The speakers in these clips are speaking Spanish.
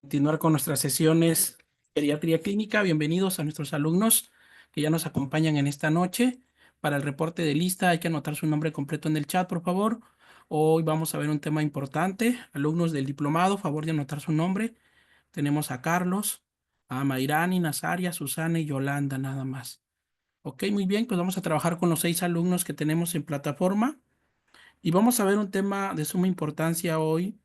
Continuar con nuestras sesiones de Pediatría Clínica. Bienvenidos a nuestros alumnos que ya nos acompañan en esta noche. Para el reporte de lista hay que anotar su nombre completo en el chat, por favor. Hoy vamos a ver un tema importante. Alumnos del diplomado, favor de anotar su nombre. Tenemos a Carlos, a Mayrani, Nazaria, Susana y Yolanda, nada más. Ok, muy bien, pues vamos a trabajar con los 6 alumnos que tenemos en plataforma y vamos a ver un tema de suma importancia hoy.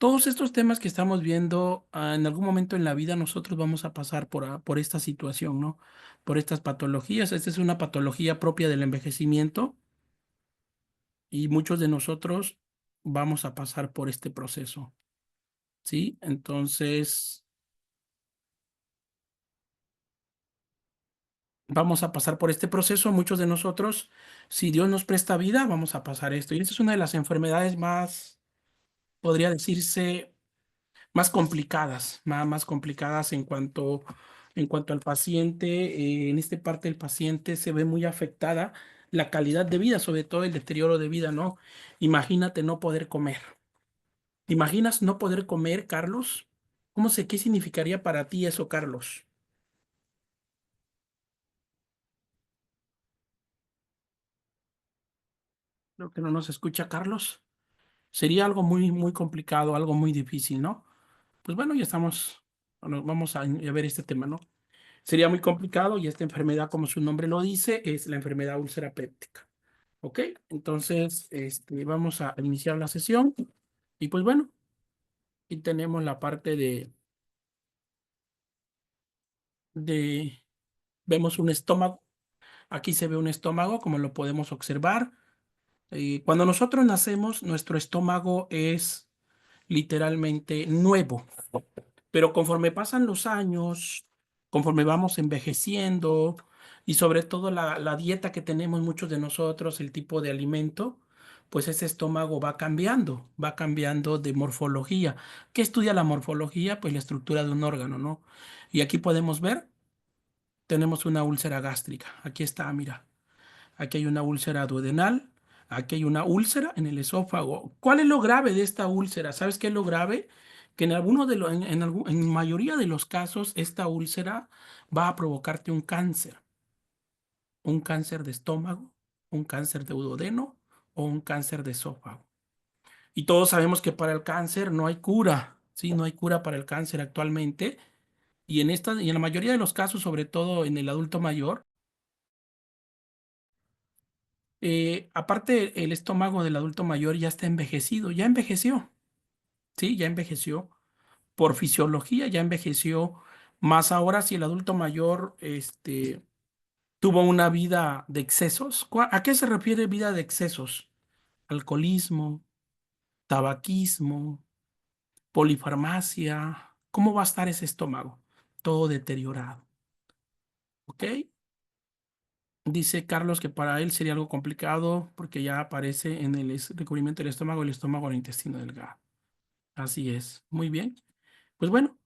Todos estos temas que estamos viendo, en algún momento en la vida nosotros vamos a pasar por esta situación, ¿no? Por estas patologías. Esta es una patología propia del envejecimiento y muchos de nosotros vamos a pasar por este proceso, ¿sí? Entonces, vamos a pasar por este proceso. Muchos de nosotros, si Dios nos presta vida, vamos a pasar esto. Y esta es una de las enfermedades más, podría decirse, más complicadas, más complicadas en cuanto al paciente. En esta parte del paciente se ve muy afectada la calidad de vida, sobre todo el deterioro de vida, ¿no? Imagínate no poder comer. ¿Te imaginas no poder comer, Carlos? ¿Qué significaría para ti eso, Carlos? Creo que no nos escucha, Carlos. Sería algo muy complicado, algo muy difícil, ¿no? Pues bueno, ya estamos, bueno, vamos a ver este tema, ¿no? Sería muy complicado y esta enfermedad, como su nombre lo dice, es la enfermedad úlcera péptica. ¿Ok? Entonces, vamos a iniciar la sesión y pues bueno, y tenemos la parte de, vemos un estómago. Aquí se ve un estómago, como lo podemos observar. Cuando nosotros nacemos, nuestro estómago es literalmente nuevo. Pero conforme pasan los años, conforme vamos envejeciendo y sobre todo la dieta que tenemos muchos de nosotros, el tipo de alimento, pues ese estómago va cambiando de morfología. ¿Qué estudia la morfología? Pues la estructura de un órgano, ¿no? Y aquí podemos ver, tenemos una úlcera gástrica. Aquí está, mira. Aquí hay una úlcera duodenal, aquí hay una úlcera en el esófago. ¿Cuál es lo grave de esta úlcera? ¿Sabes qué es lo grave? Que en algunos de los, en mayoría de los casos, esta úlcera va a provocarte un cáncer de estómago, un cáncer de duodeno o un cáncer de esófago. Y todos sabemos que para el cáncer no hay cura, ¿sí? No hay cura para el cáncer actualmente. Y en la mayoría de los casos, sobre todo en el adulto mayor, aparte, el estómago del adulto mayor ya está envejecido, ya envejeció, ¿sí? Ya envejeció. Por fisiología ya envejeció. Más ahora si el adulto mayor, tuvo una vida de excesos. ¿A qué se refiere vida de excesos? Alcoholismo, tabaquismo, polifarmacia. ¿Cómo va a estar ese estómago? Todo deteriorado, ¿ok? Dice Carlos que para él sería algo complicado porque ya aparece en el recubrimiento del estómago, el estómago, el intestino delgado. Así es. Muy bien. Pues bueno,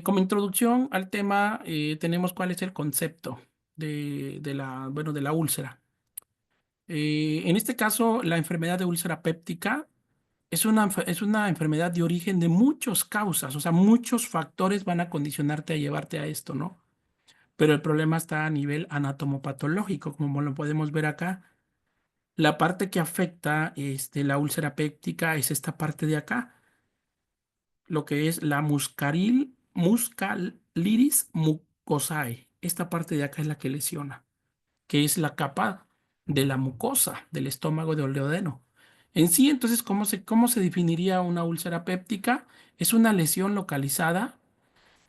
como introducción al tema, tenemos cuál es el concepto bueno, de la úlcera. En este caso, la enfermedad de úlcera péptica es una enfermedad de origen de muchas causas, o sea, muchos factores van a condicionarte a llevarte a esto, ¿no? Pero el problema está a nivel anatomopatológico, como lo podemos ver acá. La parte que afecta, la úlcera péptica es esta parte de acá, lo que es la muscaliris mucosae. Esta parte de acá es la que lesiona, que es la capa de la mucosa del estómago de duodeno. En sí, entonces, cómo se definiría una úlcera péptica? Es una lesión localizada,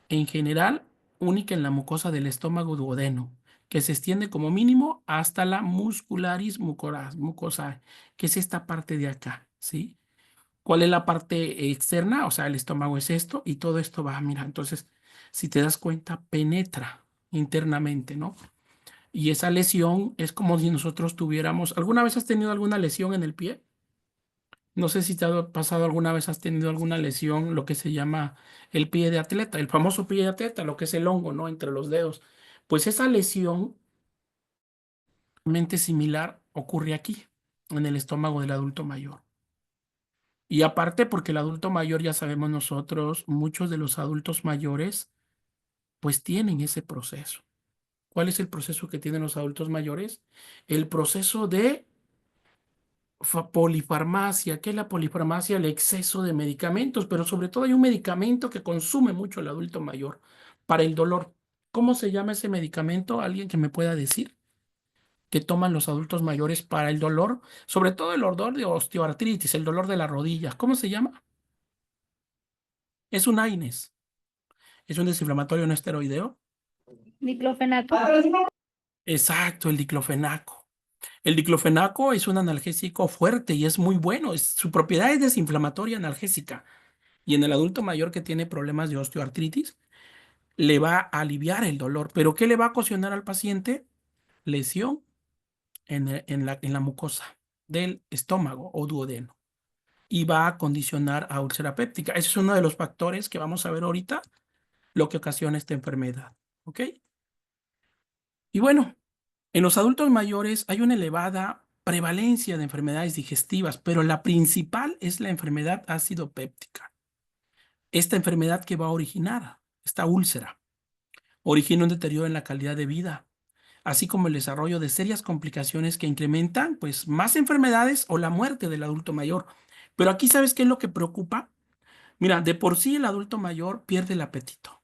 en general, única en la mucosa del estómago duodeno, que se extiende como mínimo hasta la muscularis mucosae, que es esta parte de acá, ¿sí? ¿Cuál es la parte externa? O sea, el estómago es esto y todo esto va, mira, entonces, si te das cuenta, penetra internamente, ¿no? Y esa lesión es como si nosotros tuviéramos, ¿alguna vez has tenido alguna lesión en el pie? No sé si te ha pasado alguna vez, has tenido alguna lesión, lo que se llama el pie de atleta, el famoso pie de atleta, lo que es el hongo, ¿no? Entre los dedos. Pues esa lesión, mente similar, ocurre aquí, en el estómago del adulto mayor. Y aparte, porque el adulto mayor, ya sabemos nosotros, muchos de los adultos mayores, pues tienen ese proceso. ¿Cuál es el proceso que tienen los adultos mayores? El proceso de polifarmacia. ¿Qué es la polifarmacia? El exceso de medicamentos, pero sobre todo hay un medicamento que consume mucho el adulto mayor para el dolor. ¿Cómo se llama ese medicamento? ¿Alguien que me pueda decir? Que toman los adultos mayores para el dolor, sobre todo el dolor de osteoartritis, el dolor de las rodillas. ¿Cómo se llama? Es un AINES, es un desinflamatorio no esteroideo. Diclofenaco. Exacto, el diclofenaco. El diclofenaco es un analgésico fuerte y es muy bueno. Su propiedad es desinflamatoria analgésica. Y en el adulto mayor que tiene problemas de osteoartritis, le va a aliviar el dolor. ¿Pero qué le va a ocasionar al paciente? Lesión en la mucosa del estómago o duodeno. Y va a condicionar a úlcera péptica. Ese es uno de los factores que vamos a ver ahorita, lo que ocasiona esta enfermedad. ¿Ok? Y bueno, en los adultos mayores hay una elevada prevalencia de enfermedades digestivas, pero la principal es la enfermedad ácido péptica. Esta enfermedad que va a originar, esta úlcera, origina un deterioro en la calidad de vida, así como el desarrollo de serias complicaciones que incrementan, pues, más enfermedades o la muerte del adulto mayor. Pero aquí, ¿sabes qué es lo que preocupa? Mira, de por sí el adulto mayor pierde el apetito.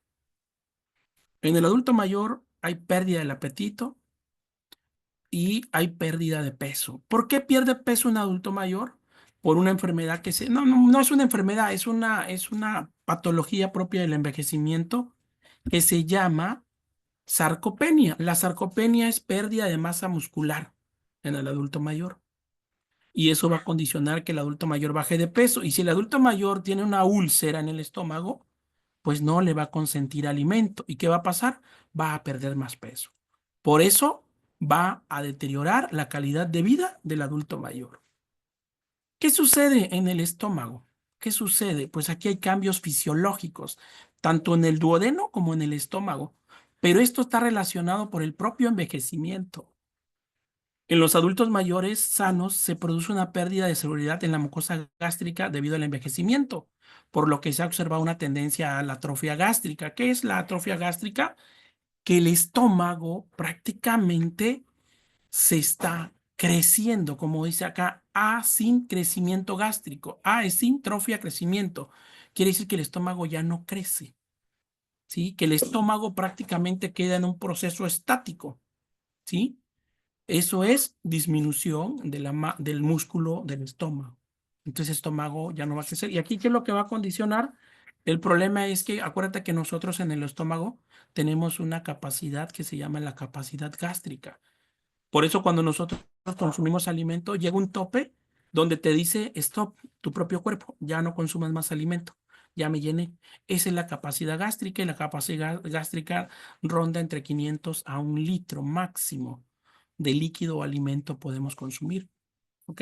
En el adulto mayor hay pérdida del apetito y hay pérdida de peso. ¿Por qué pierde peso un adulto mayor? Por una enfermedad que se... No, no, no es una enfermedad, es una patología propia del envejecimiento que se llama sarcopenia. La sarcopenia es pérdida de masa muscular en el adulto mayor. Y eso va a condicionar que el adulto mayor baje de peso. Y si el adulto mayor tiene una úlcera en el estómago, pues no le va a consentir alimento. ¿Y qué va a pasar? Va a perder más peso. Por eso va a deteriorar la calidad de vida del adulto mayor. ¿Qué sucede en el estómago? ¿Qué sucede? Pues aquí hay cambios fisiológicos, tanto en el duodeno como en el estómago, pero esto está relacionado por el propio envejecimiento. En los adultos mayores sanos se produce una pérdida de seguridad en la mucosa gástrica debido al envejecimiento, por lo que se ha observado una tendencia a la atrofia gástrica. ¿Qué es la atrofia gástrica? Que el estómago prácticamente se está creciendo, como dice acá, A sin crecimiento gástrico. A es sin trofia crecimiento. Quiere decir que el estómago ya no crece, ¿sí? Que el estómago prácticamente queda en un proceso estático, ¿sí? Eso es disminución del músculo del estómago. Entonces el estómago ya no va a crecer. Y aquí, ¿qué es lo que va a condicionar? El problema es que acuérdate que nosotros en el estómago tenemos una capacidad que se llama la capacidad gástrica. Por eso cuando nosotros consumimos alimento, llega un tope donde te dice, stop, tu propio cuerpo, ya no consumas más alimento, ya me llené. Esa es la capacidad gástrica y la capacidad gástrica ronda entre 500 a 1 litro máximo de líquido o alimento podemos consumir. ¿Ok?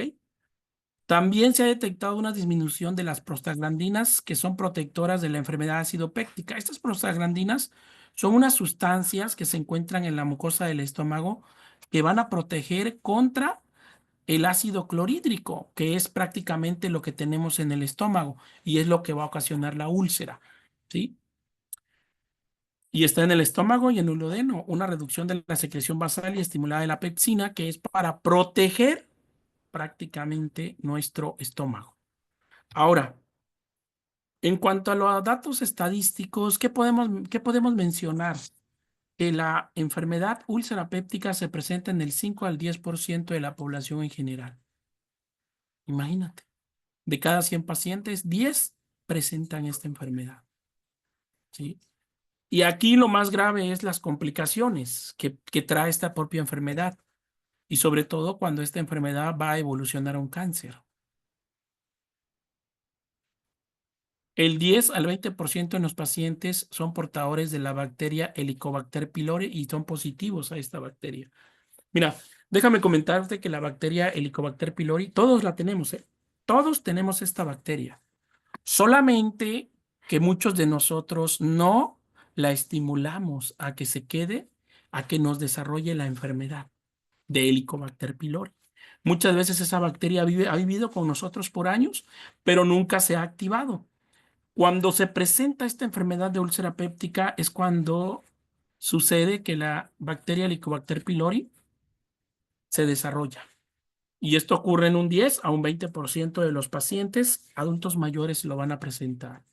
También se ha detectado una disminución de las prostaglandinas que son protectoras de la enfermedad ácido péptica. Estas prostaglandinas son unas sustancias que se encuentran en la mucosa del estómago que van a proteger contra el ácido clorhídrico, que es prácticamente lo que tenemos en el estómago y es lo que va a ocasionar la úlcera, ¿sí? Y está en el estómago y en el duodeno, una reducción de la secreción basal y estimulada de la pepsina, que es para proteger prácticamente nuestro estómago. Ahora, en cuanto a los datos estadísticos, ¿qué podemos mencionar? Que la enfermedad úlcera péptica se presenta en el 5 al 10% de la población en general. Imagínate, de cada 100 pacientes, 10 presentan esta enfermedad, ¿sí? Y aquí lo más grave es las complicaciones que trae esta propia enfermedad y sobre todo cuando esta enfermedad va a evolucionar a un cáncer. El 10 al 20% de los pacientes son portadores de la bacteria Helicobacter pylori y son positivos a esta bacteria. Mira, déjame comentarte que la bacteria Helicobacter pylori, todos la tenemos, ¿eh? Todos tenemos esta bacteria. Solamente que muchos de nosotros no la estimulamos a que se quede, a que nos desarrolle la enfermedad de Helicobacter pylori. Muchas veces esa bacteria ha vivido con nosotros por años, pero nunca se ha activado. Cuando se presenta esta enfermedad de úlcera péptica es cuando sucede que la bacteria Helicobacter pylori se desarrolla. Y esto ocurre en un 10 a un 20% de los pacientes adultos mayores lo van a presentar.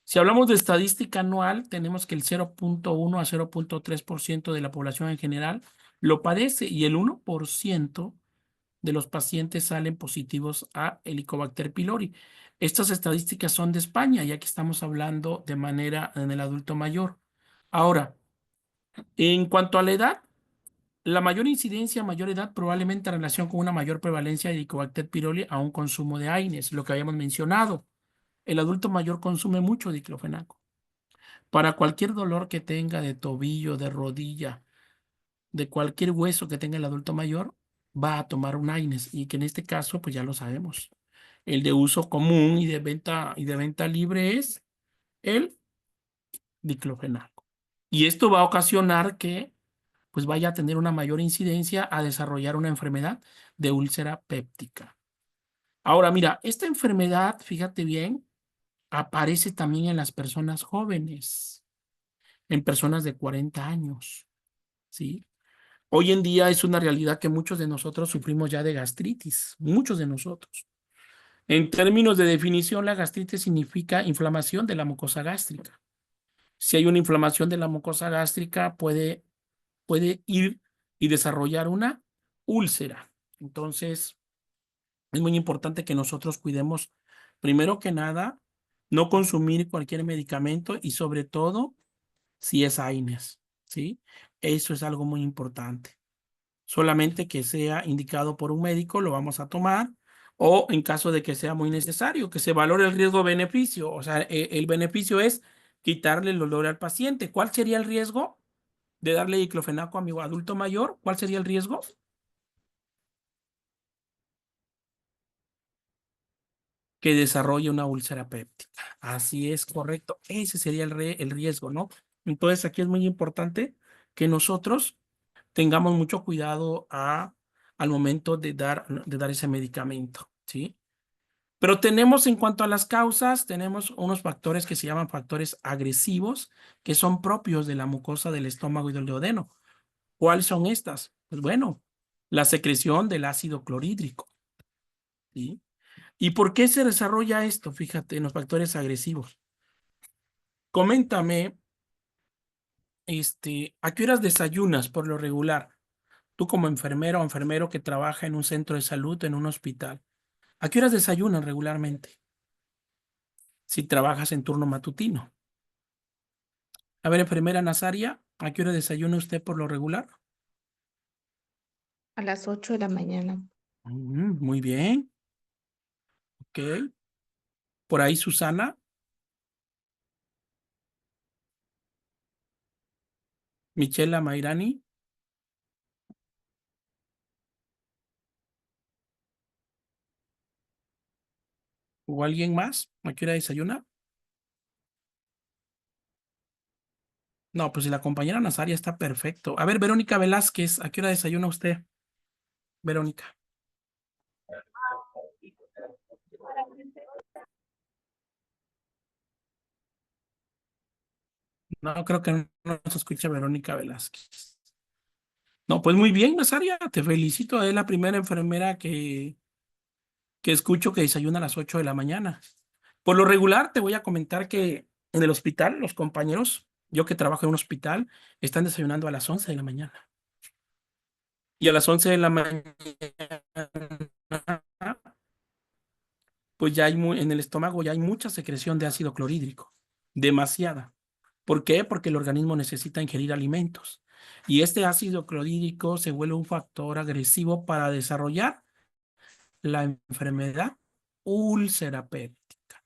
Si hablamos de estadística anual, tenemos que el 0,1 a 0,3% de la población en general lo padece y el 1% de los pacientes salen positivos a Helicobacter pylori. Estas estadísticas son de España, ya que estamos hablando de manera en el adulto mayor. Ahora, en cuanto a la edad, la mayor incidencia a mayor edad probablemente en relación con una mayor prevalencia de Helicobacter pylori a un consumo de AINES, lo que habíamos mencionado. El adulto mayor consume mucho diclofenaco. Para cualquier dolor que tenga de tobillo, de rodilla, de cualquier hueso que tenga el adulto mayor, va a tomar un AINES y que en este caso, pues ya lo sabemos. El de uso común y de venta libre es el diclofenaco. Y esto va a ocasionar que pues vaya a tener una mayor incidencia a desarrollar una enfermedad de úlcera péptica. Ahora, mira, esta enfermedad, fíjate bien, aparece también en las personas jóvenes, en personas de 40 años, ¿sí? Hoy en día es una realidad que muchos de nosotros sufrimos ya de gastritis, muchos de nosotros. En términos de definición, la gastritis significa inflamación de la mucosa gástrica. Si hay una inflamación de la mucosa gástrica, puede ir y desarrollar una úlcera. Entonces, es muy importante que nosotros cuidemos, primero que nada, no consumir cualquier medicamento y sobre todo si es AINES, ¿sí? Eso es algo muy importante. Solamente que sea indicado por un médico, lo vamos a tomar, o en caso de que sea muy necesario, que se valore el riesgo-beneficio. O sea, el beneficio es quitarle el dolor al paciente. ¿Cuál sería el riesgo de darle diclofenaco a mi adulto mayor? ¿Cuál sería el riesgo? Que desarrolle una úlcera péptica. Así es, correcto. Ese sería el riesgo, ¿no? Entonces, aquí es muy importante que nosotros tengamos mucho cuidado al momento de dar ese medicamento, ¿sí? Pero tenemos en cuanto a las causas, tenemos unos factores que se llaman factores agresivos, que son propios de la mucosa del estómago y del duodeno. ¿Cuáles son estas? Pues bueno, la secreción del ácido clorhídrico, ¿sí? ¿Y por qué se desarrolla esto? Fíjate, en los factores agresivos. Coméntame, ¿a qué horas desayunas por lo regular? Tú como enfermero o enfermero que trabaja en un centro de salud, en un hospital. ¿A qué horas desayunan regularmente? Si trabajas en turno matutino. A ver, enfermera Nazaria, ¿a qué hora desayuna usted por lo regular? A las 8 de la mañana. Muy bien, ok. Por ahí Susana, Michela Mairani o alguien más, ¿a qué hora desayuna? No, pues si la compañera Nazaria está perfecto. A ver, Verónica Velázquez, ¿a qué hora desayuna usted? Verónica. No, creo que no se escucha Verónica Velázquez. No, pues muy bien, Nazaria, te felicito. Es la primera enfermera que escucho que desayuna a las 8 de la mañana. Por lo regular, te voy a comentar que en el hospital, los compañeros, yo que trabajo en un hospital, están desayunando a las 11 de la mañana. Y a las 11 de la mañana, pues ya en el estómago ya hay mucha secreción de ácido clorhídrico, demasiada. ¿Por qué? Porque el organismo necesita ingerir alimentos. Y este ácido clorhídrico se vuelve un factor agresivo para desarrollar la enfermedad úlcera péptica.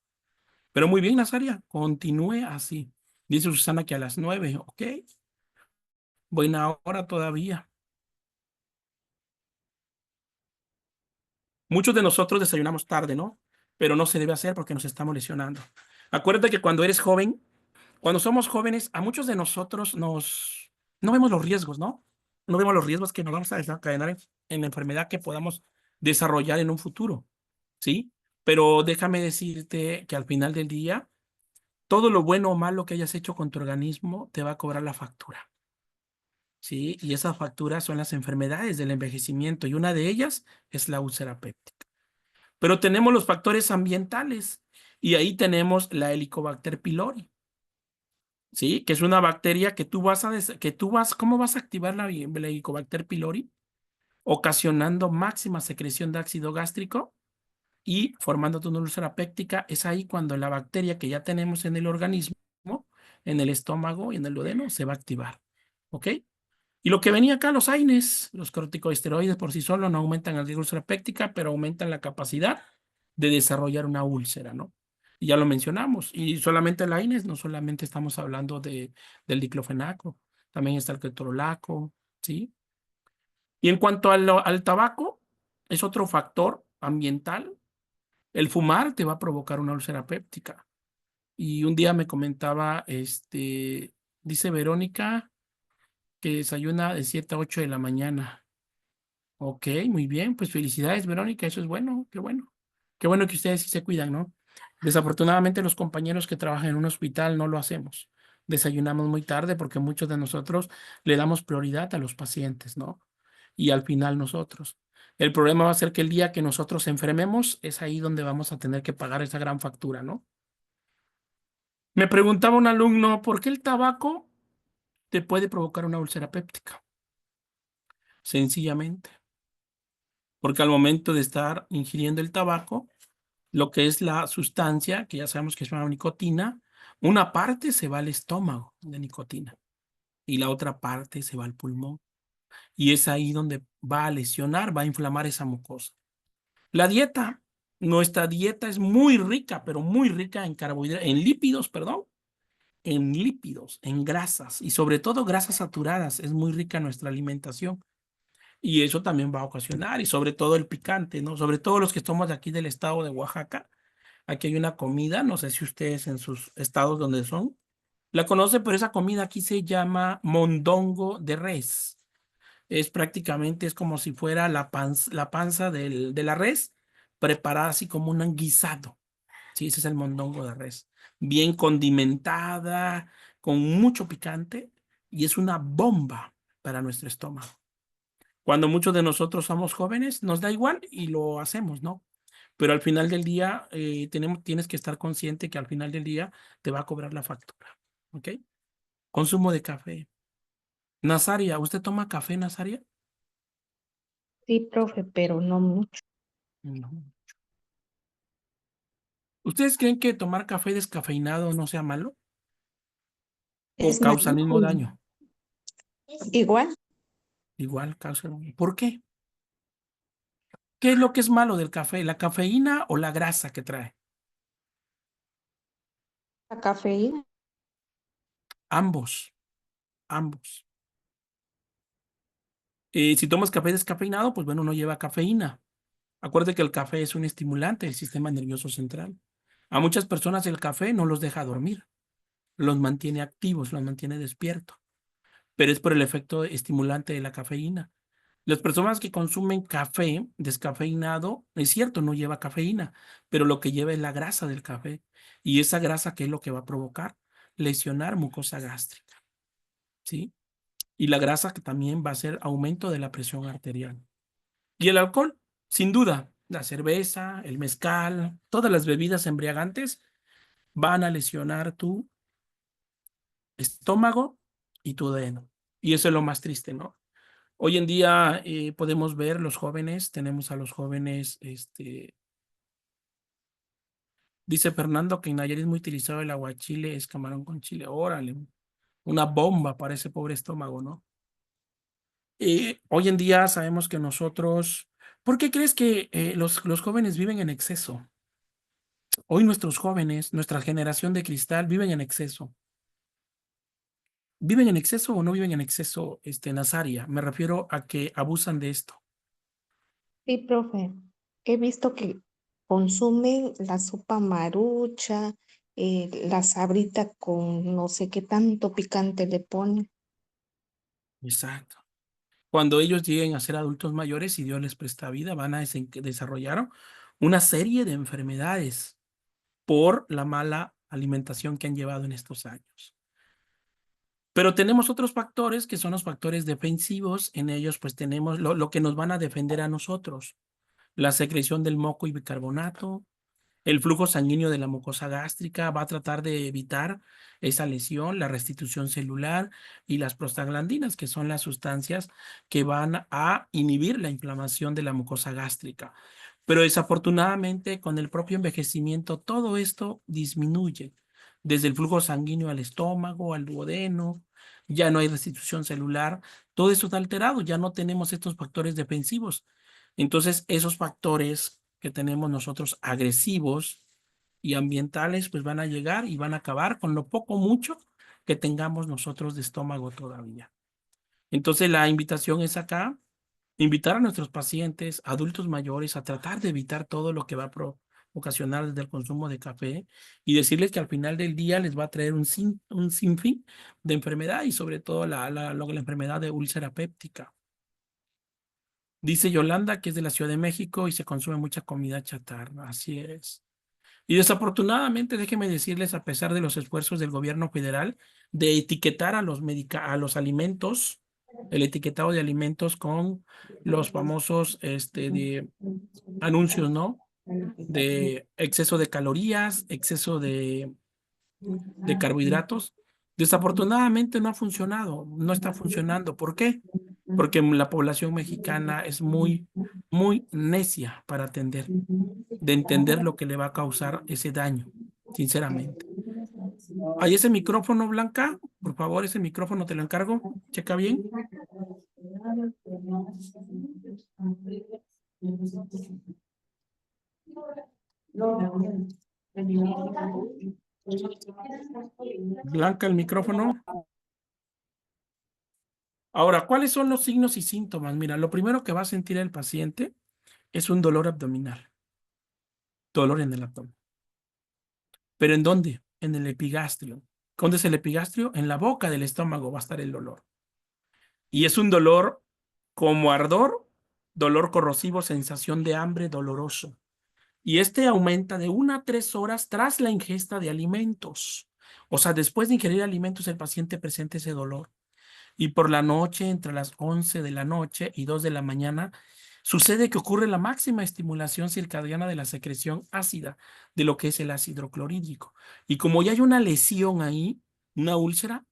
Pero muy bien, Nazaria, continúe así. Dice Susana que a las 9, ok. Buena hora todavía. Muchos de nosotros desayunamos tarde, ¿no? Pero no se debe hacer porque nos estamos lesionando. Acuérdate que cuando eres joven, cuando somos jóvenes, a muchos de nosotros no vemos los riesgos, ¿no? No vemos los riesgos que nos vamos a desencadenar en la enfermedad que podamos desarrollar en un futuro, ¿sí? Pero déjame decirte que al final del día, todo lo bueno o malo que hayas hecho con tu organismo te va a cobrar la factura, ¿sí? Y esas facturas son las enfermedades del envejecimiento y una de ellas es la úlcera péptica. Pero tenemos los factores ambientales y ahí tenemos la Helicobacter pylori, ¿sí? Que es una bacteria que ¿cómo vas a activar la Helicobacter pylori? Ocasionando máxima secreción de ácido gástrico y formándote una úlcera péptica. Es ahí cuando la bacteria que ya tenemos en el organismo, en el estómago y en el duodeno, se va a activar, ¿ok? Y lo que venía acá, los AINES, los corticosteroides por sí solos no aumentan el riesgo de úlcera péptica, pero aumentan la capacidad de desarrollar una úlcera, ¿no? Y ya lo mencionamos. Y solamente el AINES, no solamente estamos hablando del diclofenaco, también está el ketorolaco, ¿sí? Y en cuanto al tabaco, es otro factor ambiental. El fumar te va a provocar una úlcera péptica. Y un día me comentaba, dice Verónica que desayuna de 7 a 8 de la mañana. Ok, muy bien, pues felicidades, Verónica, eso es bueno, qué bueno. Qué bueno que ustedes sí se cuidan, ¿no? Desafortunadamente los compañeros que trabajan en un hospital no lo hacemos. Desayunamos muy tarde porque muchos de nosotros le damos prioridad a los pacientes, ¿no? Y al final nosotros. El problema va a ser que el día que nosotros enfermemos es ahí donde vamos a tener que pagar esa gran factura, ¿no? Me preguntaba un alumno, ¿por qué el tabaco te puede provocar una úlcera péptica? Sencillamente, porque al momento de estar ingiriendo el tabaco, lo que es la sustancia, que ya sabemos que es una nicotina, una parte se va al estómago de nicotina y la otra parte se va al pulmón. Y es ahí donde va a lesionar, va a inflamar esa mucosa. La dieta, nuestra dieta es muy rica, pero muy rica en carbohidratos, en lípidos, perdón, en lípidos, en grasas y sobre todo grasas saturadas. Es muy rica nuestra alimentación. Y eso también va a ocasionar, y sobre todo el picante, ¿no? Sobre todo los que somos de aquí del estado de Oaxaca. Aquí hay una comida, no sé si ustedes en sus estados donde son, la conocen, pero esa comida aquí se llama mondongo de res. Es prácticamente, es como si fuera la panza de la res, preparada así como un guisado. Sí, ese es el mondongo de res. Bien condimentada, con mucho picante, y es una bomba para nuestro estómago. Cuando muchos de nosotros somos jóvenes, nos da igual y lo hacemos, ¿no? Pero al final del día, tienes que estar consciente que al final del día te va a cobrar la factura, ¿ok? Consumo de café. Nazaria, ¿usted toma café, Nazaria? Sí, profe, pero no mucho. No. ¿Ustedes creen que tomar café descafeinado no sea malo o Es causa el malo. mismo daño? Igual, Igual causa el daño. ¿Por qué? ¿Qué es lo que es malo del café? ¿La cafeína o la grasa que trae? la cafeína. Ambos, ambos. Si tomas café descafeinado, pues bueno, no lleva cafeína. Acuérdate que el café es un estimulante del sistema nervioso central. A muchas personas el café no los deja dormir, los mantiene activos, los mantiene despiertos, pero es por el efecto estimulante de la cafeína. Las personas que consumen café descafeinado, es cierto, no lleva cafeína, pero lo que lleva es la grasa del café. Y esa grasa, ¿qué es lo que va a provocar? Lesionar mucosa gástrica, ¿sí? Y la grasa que también va a hacer aumento de la presión arterial. Y el alcohol, sin duda, la cerveza, el mezcal, todas las bebidas embriagantes van a lesionar tu estómago y tu duodeno. Y eso es lo más triste, ¿no? Hoy en día podemos ver los jóvenes, tenemos a los jóvenes, dice Fernando que en Nayarit es muy utilizado el aguachile, es camarón con chile, órale, una bomba para ese pobre estómago, ¿no? Hoy en día sabemos que nosotros, ¿por qué crees que los jóvenes viven en exceso? Hoy nuestros jóvenes, nuestra generación de cristal, viven en exceso. ¿Viven en exceso o no viven en exceso, Nazaria? Me refiero a que abusan de esto. Sí, profe. He visto que consumen la sopa marucha, la sabrita con no sé qué tanto picante le ponen. Exacto. Cuando ellos lleguen a ser adultos mayores, si Dios les presta vida, van a desarrollar una serie de enfermedades por la mala alimentación que han llevado en estos años. Pero tenemos otros factores que son los factores defensivos. En ellos, pues tenemos lo que nos van a defender a nosotros: la secreción del moco y bicarbonato, el flujo sanguíneo de la mucosa gástrica va a tratar de evitar esa lesión, la restitución celular y las prostaglandinas, que son las sustancias que van a inhibir la inflamación de la mucosa gástrica. Pero desafortunadamente, con el propio envejecimiento, todo esto disminuye, desde el flujo sanguíneo al estómago, al duodeno, ya no hay restitución celular, todo eso está alterado, ya no tenemos estos factores defensivos. Entonces, esos factores que tenemos nosotros agresivos y ambientales, pues van a llegar y van a acabar con lo poco mucho que tengamos nosotros de estómago todavía. Entonces, la invitación es acá, invitar a nuestros pacientes, adultos mayores, a tratar de evitar todo lo que va a ocasionar desde el consumo de café y decirles que al final del día les va a traer un sinfín de enfermedad y sobre todo la enfermedad de úlcera péptica. Dice Yolanda que es de la Ciudad de México y se consume mucha comida chatarra. Así es. Y desafortunadamente, déjenme decirles, a pesar de los esfuerzos del gobierno federal de etiquetar a los alimentos, el etiquetado de alimentos con los famosos de anuncios, ¿no? De exceso de calorías, exceso de carbohidratos. Desafortunadamente no ha funcionado, no está funcionando. ¿Por qué? Porque la población mexicana es muy necia para de entender lo que le va a causar ese daño, sinceramente. ¿Hay ese micrófono, Blanca? Por favor, ese micrófono te lo encargo. Checa bien. Blanca, el micrófono. Ahora, ¿cuáles son los signos y síntomas? Mira, lo primero que va a sentir el paciente es un dolor abdominal, dolor en el abdomen. ¿Pero en dónde? En el epigastrio. ¿Dónde es el epigastrio? En la boca del estómago va a estar el dolor. Y es un dolor como ardor, dolor corrosivo, sensación de hambre, doloroso. Y este aumenta de 1 a 3 horas tras la ingesta de alimentos. O sea, después de ingerir alimentos, el paciente presenta ese dolor. Y por la noche, entre las 11 de la noche y 2 de la mañana, sucede que ocurre la máxima estimulación circadiana de la secreción ácida de lo que es el ácido clorhídrico. Y como ya hay una lesión ahí, una úlcera,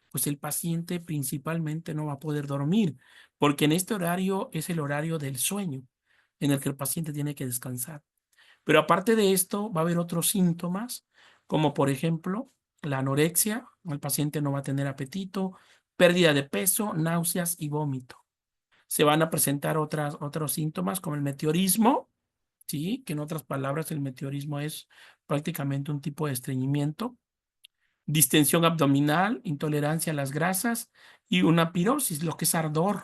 pues el paciente principalmente no va a poder dormir, porque en este horario es el horario del sueño, en el que el paciente tiene que descansar. Pero aparte de esto, va a haber otros síntomas, como por ejemplo la anorexia, el paciente no va a tener apetito, pérdida de peso, náuseas y vómito. Se van a presentar otros síntomas como el meteorismo, ¿sí? Que en otras palabras el meteorismo es prácticamente un tipo de estreñimiento, distensión abdominal, intolerancia a las grasas y una pirosis, lo que es ardor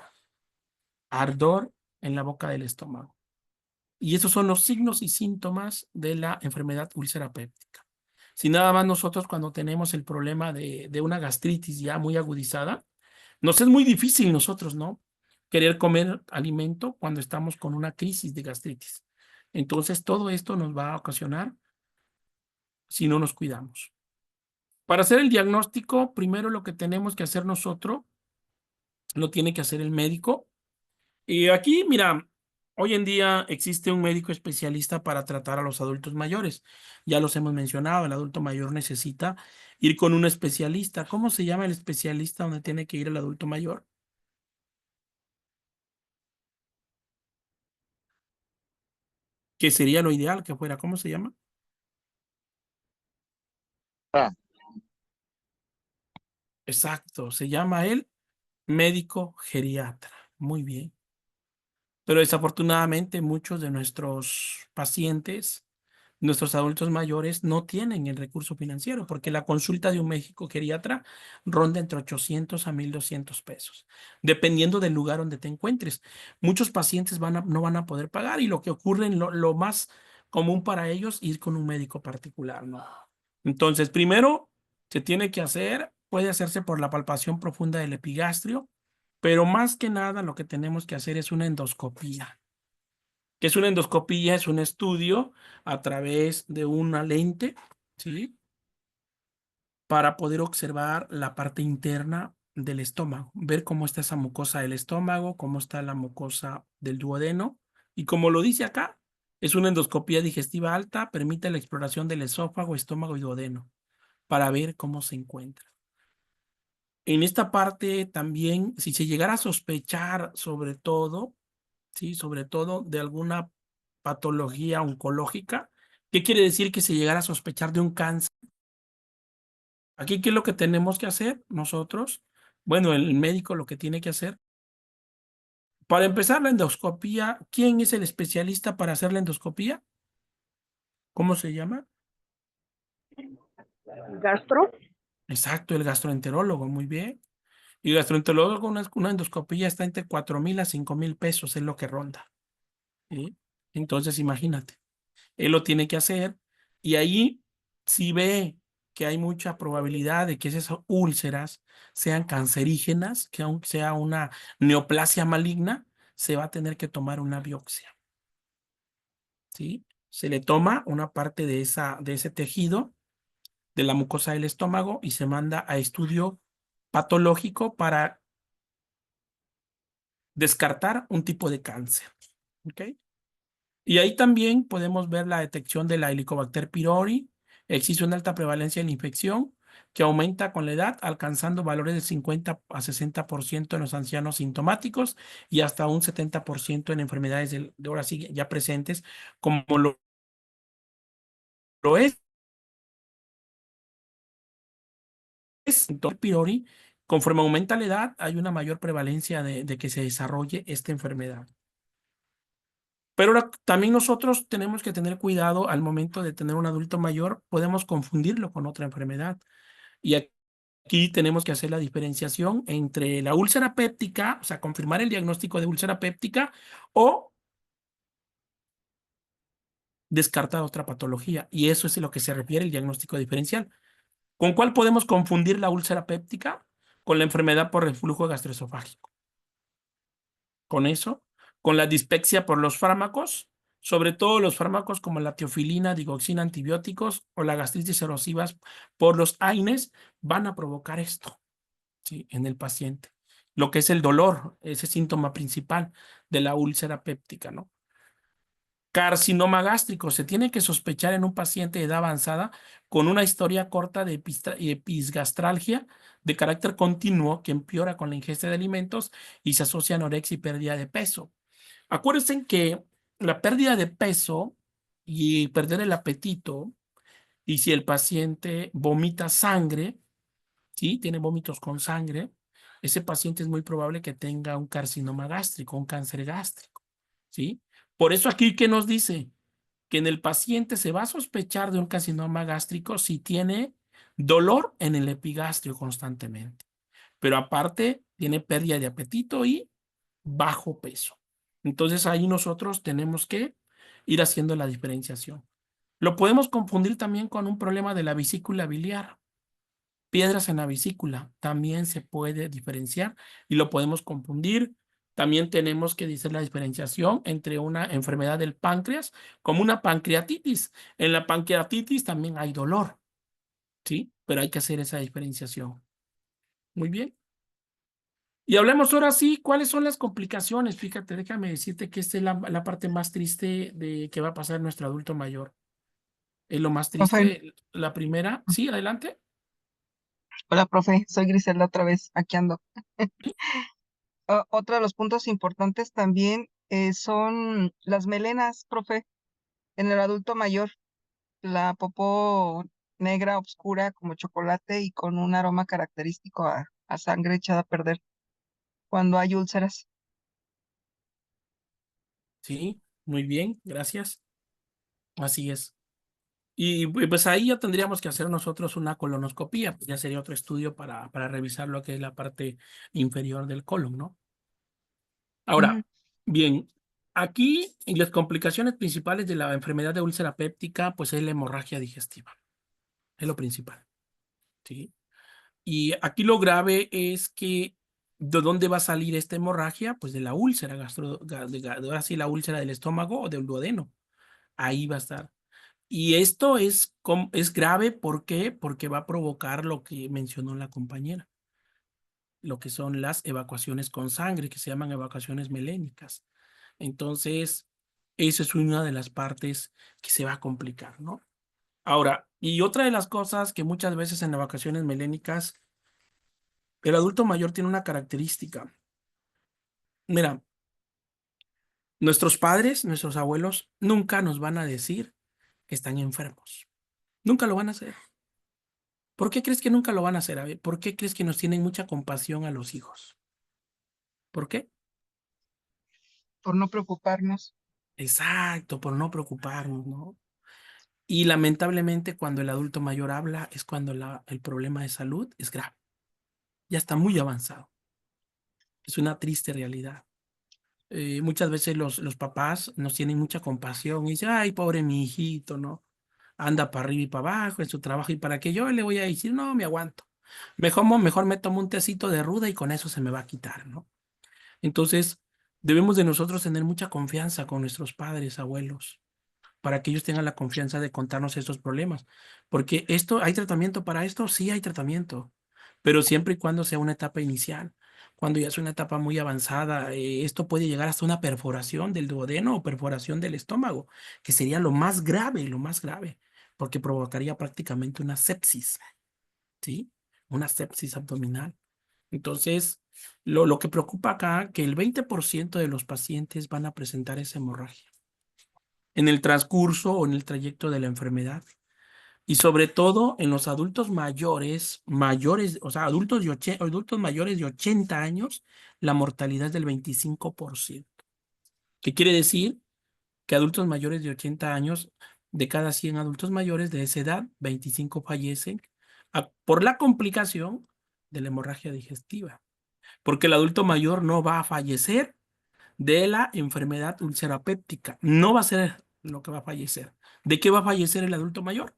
en la boca del estómago. Y esos son los signos y síntomas de la enfermedad úlcera péptica. Si nada más nosotros cuando tenemos el problema de una gastritis ya muy agudizada, nos es muy difícil nosotros, ¿no? Querer comer alimento cuando estamos con una crisis de gastritis. Entonces, todo esto nos va a ocasionar si no nos cuidamos. Para hacer el diagnóstico, primero lo que tenemos que hacer nosotros, lo tiene que hacer el médico. Y aquí, mira, hoy en día existe un médico especialista para tratar a los adultos mayores. Ya los hemos mencionado, el adulto mayor necesita ir con un especialista. ¿Cómo se llama el especialista donde tiene que ir el adulto mayor? Que sería lo ideal que fuera. ¿Cómo se llama? Ah, Exacto, se llama el médico geriatra. Muy bien. Pero desafortunadamente muchos de nuestros pacientes, nuestros adultos mayores, no tienen el recurso financiero porque la consulta de un médico geriatra ronda entre 800 a 1,200 pesos, dependiendo del lugar donde te encuentres. Muchos pacientes no van a poder pagar y lo que ocurre, lo más común para ellos, ir con un médico particular, ¿no? Entonces, primero se tiene que hacer, puede hacerse por la palpación profunda del epigastrio, Pero más que nada lo que tenemos que hacer es una endoscopía. ¿Qué es una endoscopía? Es un estudio a través de una lente, ¿sí? Para poder observar la parte interna del estómago, ver cómo está esa mucosa del estómago, cómo está la mucosa del duodeno. Y como lo dice acá, es una endoscopía digestiva alta, permite la exploración del esófago, estómago y duodeno para ver cómo se encuentra. En esta parte también, si se llegara a sospechar sobre todo, ¿sí? Sobre todo de alguna patología oncológica, ¿qué quiere decir que se llegara a sospechar de un cáncer? Aquí, ¿qué es lo que tenemos que hacer nosotros? Bueno, el médico lo que tiene que hacer. Para empezar la endoscopía, ¿quién es el especialista para hacer la endoscopía? ¿Cómo se llama? Gastro. Exacto, el gastroenterólogo, muy bien. Y el gastroenterólogo, una endoscopía está entre 4,000 a 5,000 pesos, es lo que ronda. ¿Sí? Entonces, imagínate, él lo tiene que hacer y ahí, si ve que hay mucha probabilidad de que esas úlceras sean cancerígenas, que aunque sea una neoplasia maligna, se va a tener que tomar una biopsia, ¿sí? Se le toma una parte de ese tejido de la mucosa del estómago y se manda a estudio patológico para descartar un tipo de cáncer, ¿ok? Y ahí también podemos ver la detección de la Helicobacter pylori. Existe una alta prevalencia de la infección que aumenta con la edad, alcanzando valores del 50 a 60% en los ancianos sintomáticos y hasta un 70% en enfermedades de ahora sí ya presentes, como lo es el pylori. Conforme aumenta la edad, hay una mayor prevalencia de que se desarrolle esta enfermedad. Pero ahora también nosotros tenemos que tener cuidado al momento de tener un adulto mayor, podemos confundirlo con otra enfermedad. Y aquí tenemos que hacer la diferenciación entre la úlcera péptica, o sea, confirmar el diagnóstico de úlcera péptica o descartar otra patología. Y eso es a lo que se refiere el diagnóstico diferencial. ¿Con cuál podemos confundir la úlcera péptica? Con la enfermedad por reflujo gastroesofágico. Con eso, con la dispepsia por los fármacos, sobre todo los fármacos como la teofilina, digoxina, antibióticos o la gastritis erosivas por los AINES van a provocar esto, ¿sí? En el paciente. Lo que es el dolor, ese síntoma principal de la úlcera péptica, ¿no? Carcinoma gástrico. Se tiene que sospechar en un paciente de edad avanzada con una historia corta de episgastralgia de carácter continuo que empeora con la ingesta de alimentos y se asocia a anorexia y pérdida de peso. Acuérdense que la pérdida de peso y perder el apetito, y si el paciente vomita sangre, ¿sí? Tiene vómitos con sangre, ese paciente es muy probable que tenga un carcinoma gástrico, un cáncer gástrico, ¿sí? Por eso aquí, ¿qué nos dice? Que en el paciente se va a sospechar de un carcinoma gástrico si tiene dolor en el epigastrio constantemente, pero aparte tiene pérdida de apetito y bajo peso. Entonces ahí nosotros tenemos que ir haciendo la diferenciación. Lo podemos confundir también con un problema de la vesícula biliar. Piedras en la vesícula también se puede diferenciar y lo podemos confundir. También tenemos que decir la diferenciación entre una enfermedad del páncreas como una pancreatitis. En la pancreatitis también hay dolor, ¿sí? Pero hay que hacer esa diferenciación. Muy bien. Y hablemos ahora sí, ¿cuáles son las complicaciones? Fíjate, déjame decirte que esta es la parte más triste de que va a pasar nuestro adulto mayor. Es lo más Profe, triste. La primera, sí, adelante. hola, profe, soy Griselda otra vez, aquí ando. Otro de los puntos importantes también son las melenas, profe, en el adulto mayor, la popó negra oscura como chocolate y con un aroma característico a sangre echada a perder cuando hay úlceras. Sí, muy bien, gracias. Así es. Y pues ahí ya tendríamos que hacer nosotros una colonoscopía, pues ya sería otro estudio para revisar lo que es la parte inferior del colon, ¿no? Ujú. Ahora, bien, aquí las complicaciones principales de la enfermedad de úlcera péptica, pues es la hemorragia digestiva, es lo principal, ¿sí? Y aquí lo grave es que ¿De dónde va a salir esta hemorragia? Pues de la úlcera ahora sí, la úlcera del estómago o del duodeno. Ahí va a estar. Y esto es grave, ¿por qué? Porque va a provocar lo que mencionó la compañera, lo que son las evacuaciones con sangre, que se llaman evacuaciones melénicas. Entonces, esa es una de las partes que se va a complicar, ¿no? Ahora, y otra de las cosas que muchas veces en evacuaciones melénicas, el adulto mayor tiene una característica. Mira, nuestros padres, nuestros abuelos, nunca nos van a decir que están enfermos. Nunca lo van a hacer. ¿Por qué crees que nunca lo van a hacer? A ver, ¿por qué crees que nos tienen mucha compasión a los hijos? ¿Por qué? por no preocuparnos. Exacto, por no preocuparnos, ¿no? Y lamentablemente cuando el adulto mayor habla es cuando el problema de salud es grave. Ya está muy avanzado. Es una triste realidad. Muchas veces los papás nos tienen mucha compasión y dicen, ay, pobre mi hijito, ¿no? Anda para arriba y para abajo en su trabajo y para qué yo le voy a decir, no, me aguanto. Mejor me tomo un tecito de ruda y con eso se me va a quitar, ¿no? Entonces, debemos de nosotros tener mucha confianza con nuestros padres, abuelos, para que ellos tengan la confianza de contarnos estos problemas. Porque ¿hay tratamiento para esto? Sí hay tratamiento, pero siempre y cuando sea una etapa inicial. Cuando ya es una etapa muy avanzada, esto puede llegar hasta una perforación del duodeno o perforación del estómago, que sería lo más grave, porque provocaría prácticamente una sepsis, ¿sí? Una sepsis abdominal. Entonces, lo que preocupa acá, que el 20% de los pacientes van a presentar esa hemorragia en el transcurso o en el trayecto de la enfermedad. Y sobre todo en los adultos mayores, o sea, adultos mayores de 80 años, la mortalidad es del 25%. ¿Qué quiere decir? Que adultos mayores de 80 años, de cada 100 adultos mayores de esa edad, 25 fallecen por la complicación de la hemorragia digestiva. Porque el adulto mayor no va a fallecer de la enfermedad ulcerapéptica. No va a ser lo que va a fallecer. ¿De qué va a fallecer el adulto mayor?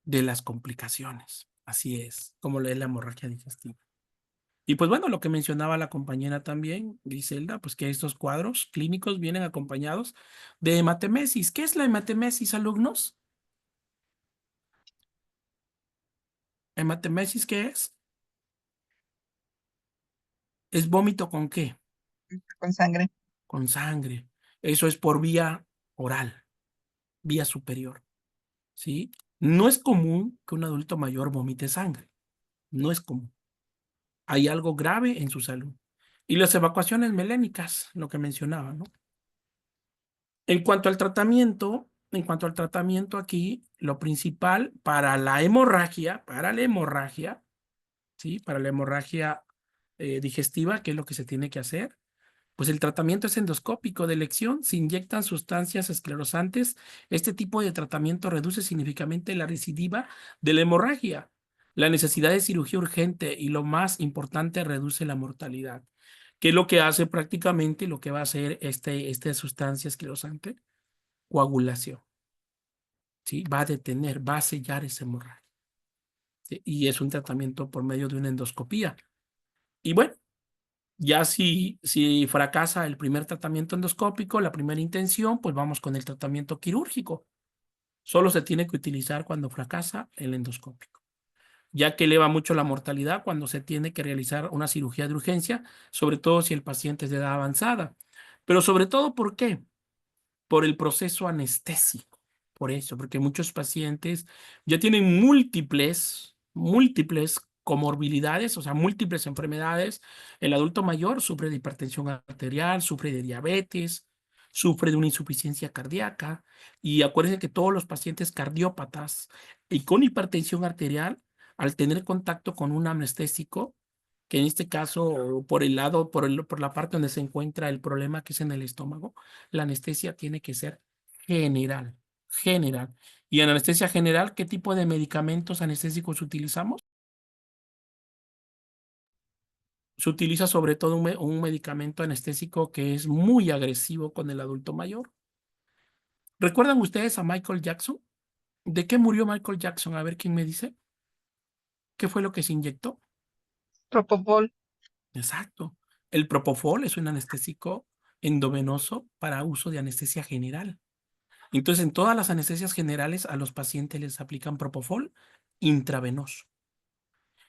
De las complicaciones. Así es, como lo es la hemorragia digestiva. Y pues bueno, lo que mencionaba la compañera también, Griselda, pues que estos cuadros clínicos vienen acompañados de hematemesis. ¿Qué es la hematemesis, alumnos? ¿Hematemesis qué es? ¿Es vómito con qué? Con sangre. Con sangre. Eso es por vía oral, vía superior. ¿Sí? No es común que un adulto mayor vomite sangre. No es común. Hay algo grave en su salud. Y las evacuaciones melénicas, lo que mencionaba, ¿no? En cuanto al tratamiento aquí, lo principal para la hemorragia, ¿sí? Para la hemorragia digestiva, ¿qué es lo que se tiene que hacer? Pues el tratamiento es endoscópico de elección, se inyectan sustancias esclerosantes. Este tipo de tratamiento reduce significativamente la recidiva de la hemorragia, la necesidad de cirugía urgente y lo más importante, reduce la mortalidad. ¿Qué es lo que hace prácticamente? Lo que va a hacer esta sustancia esclerosante, coagulación, ¿sí? Va a detener, va a sellar esa hemorragia, ¿sí? Y es un tratamiento por medio de una endoscopía. Y bueno, ya si fracasa el primer tratamiento endoscópico, la primera intención, pues vamos con el tratamiento quirúrgico. Solo se tiene que utilizar cuando fracasa el endoscópico, ya que eleva mucho la mortalidad cuando se tiene que realizar una cirugía de urgencia, sobre todo si el paciente es de edad avanzada. Pero sobre todo, ¿por qué? Por el proceso anestésico. Por eso, porque muchos pacientes ya tienen múltiples comorbilidades, o sea, múltiples enfermedades. El adulto mayor sufre de hipertensión arterial, sufre de diabetes, sufre de una insuficiencia cardíaca. Y acuérdense que todos los pacientes cardiópatas y con hipertensión arterial, al tener contacto con un anestésico, que en este caso, por la parte donde se encuentra el problema, que es en el estómago, la anestesia tiene que ser general, general. Y en anestesia general, ¿qué tipo de medicamentos anestésicos utilizamos? Se utiliza sobre todo un medicamento anestésico que es muy agresivo con el adulto mayor. ¿Recuerdan ustedes a Michael Jackson? ¿De qué murió Michael Jackson? A ver quién me dice. ¿Qué fue lo que se inyectó? Propofol. Exacto. El propofol es un anestésico endovenoso para uso de anestesia general. Entonces, en todas las anestesias generales a los pacientes les aplican propofol intravenoso.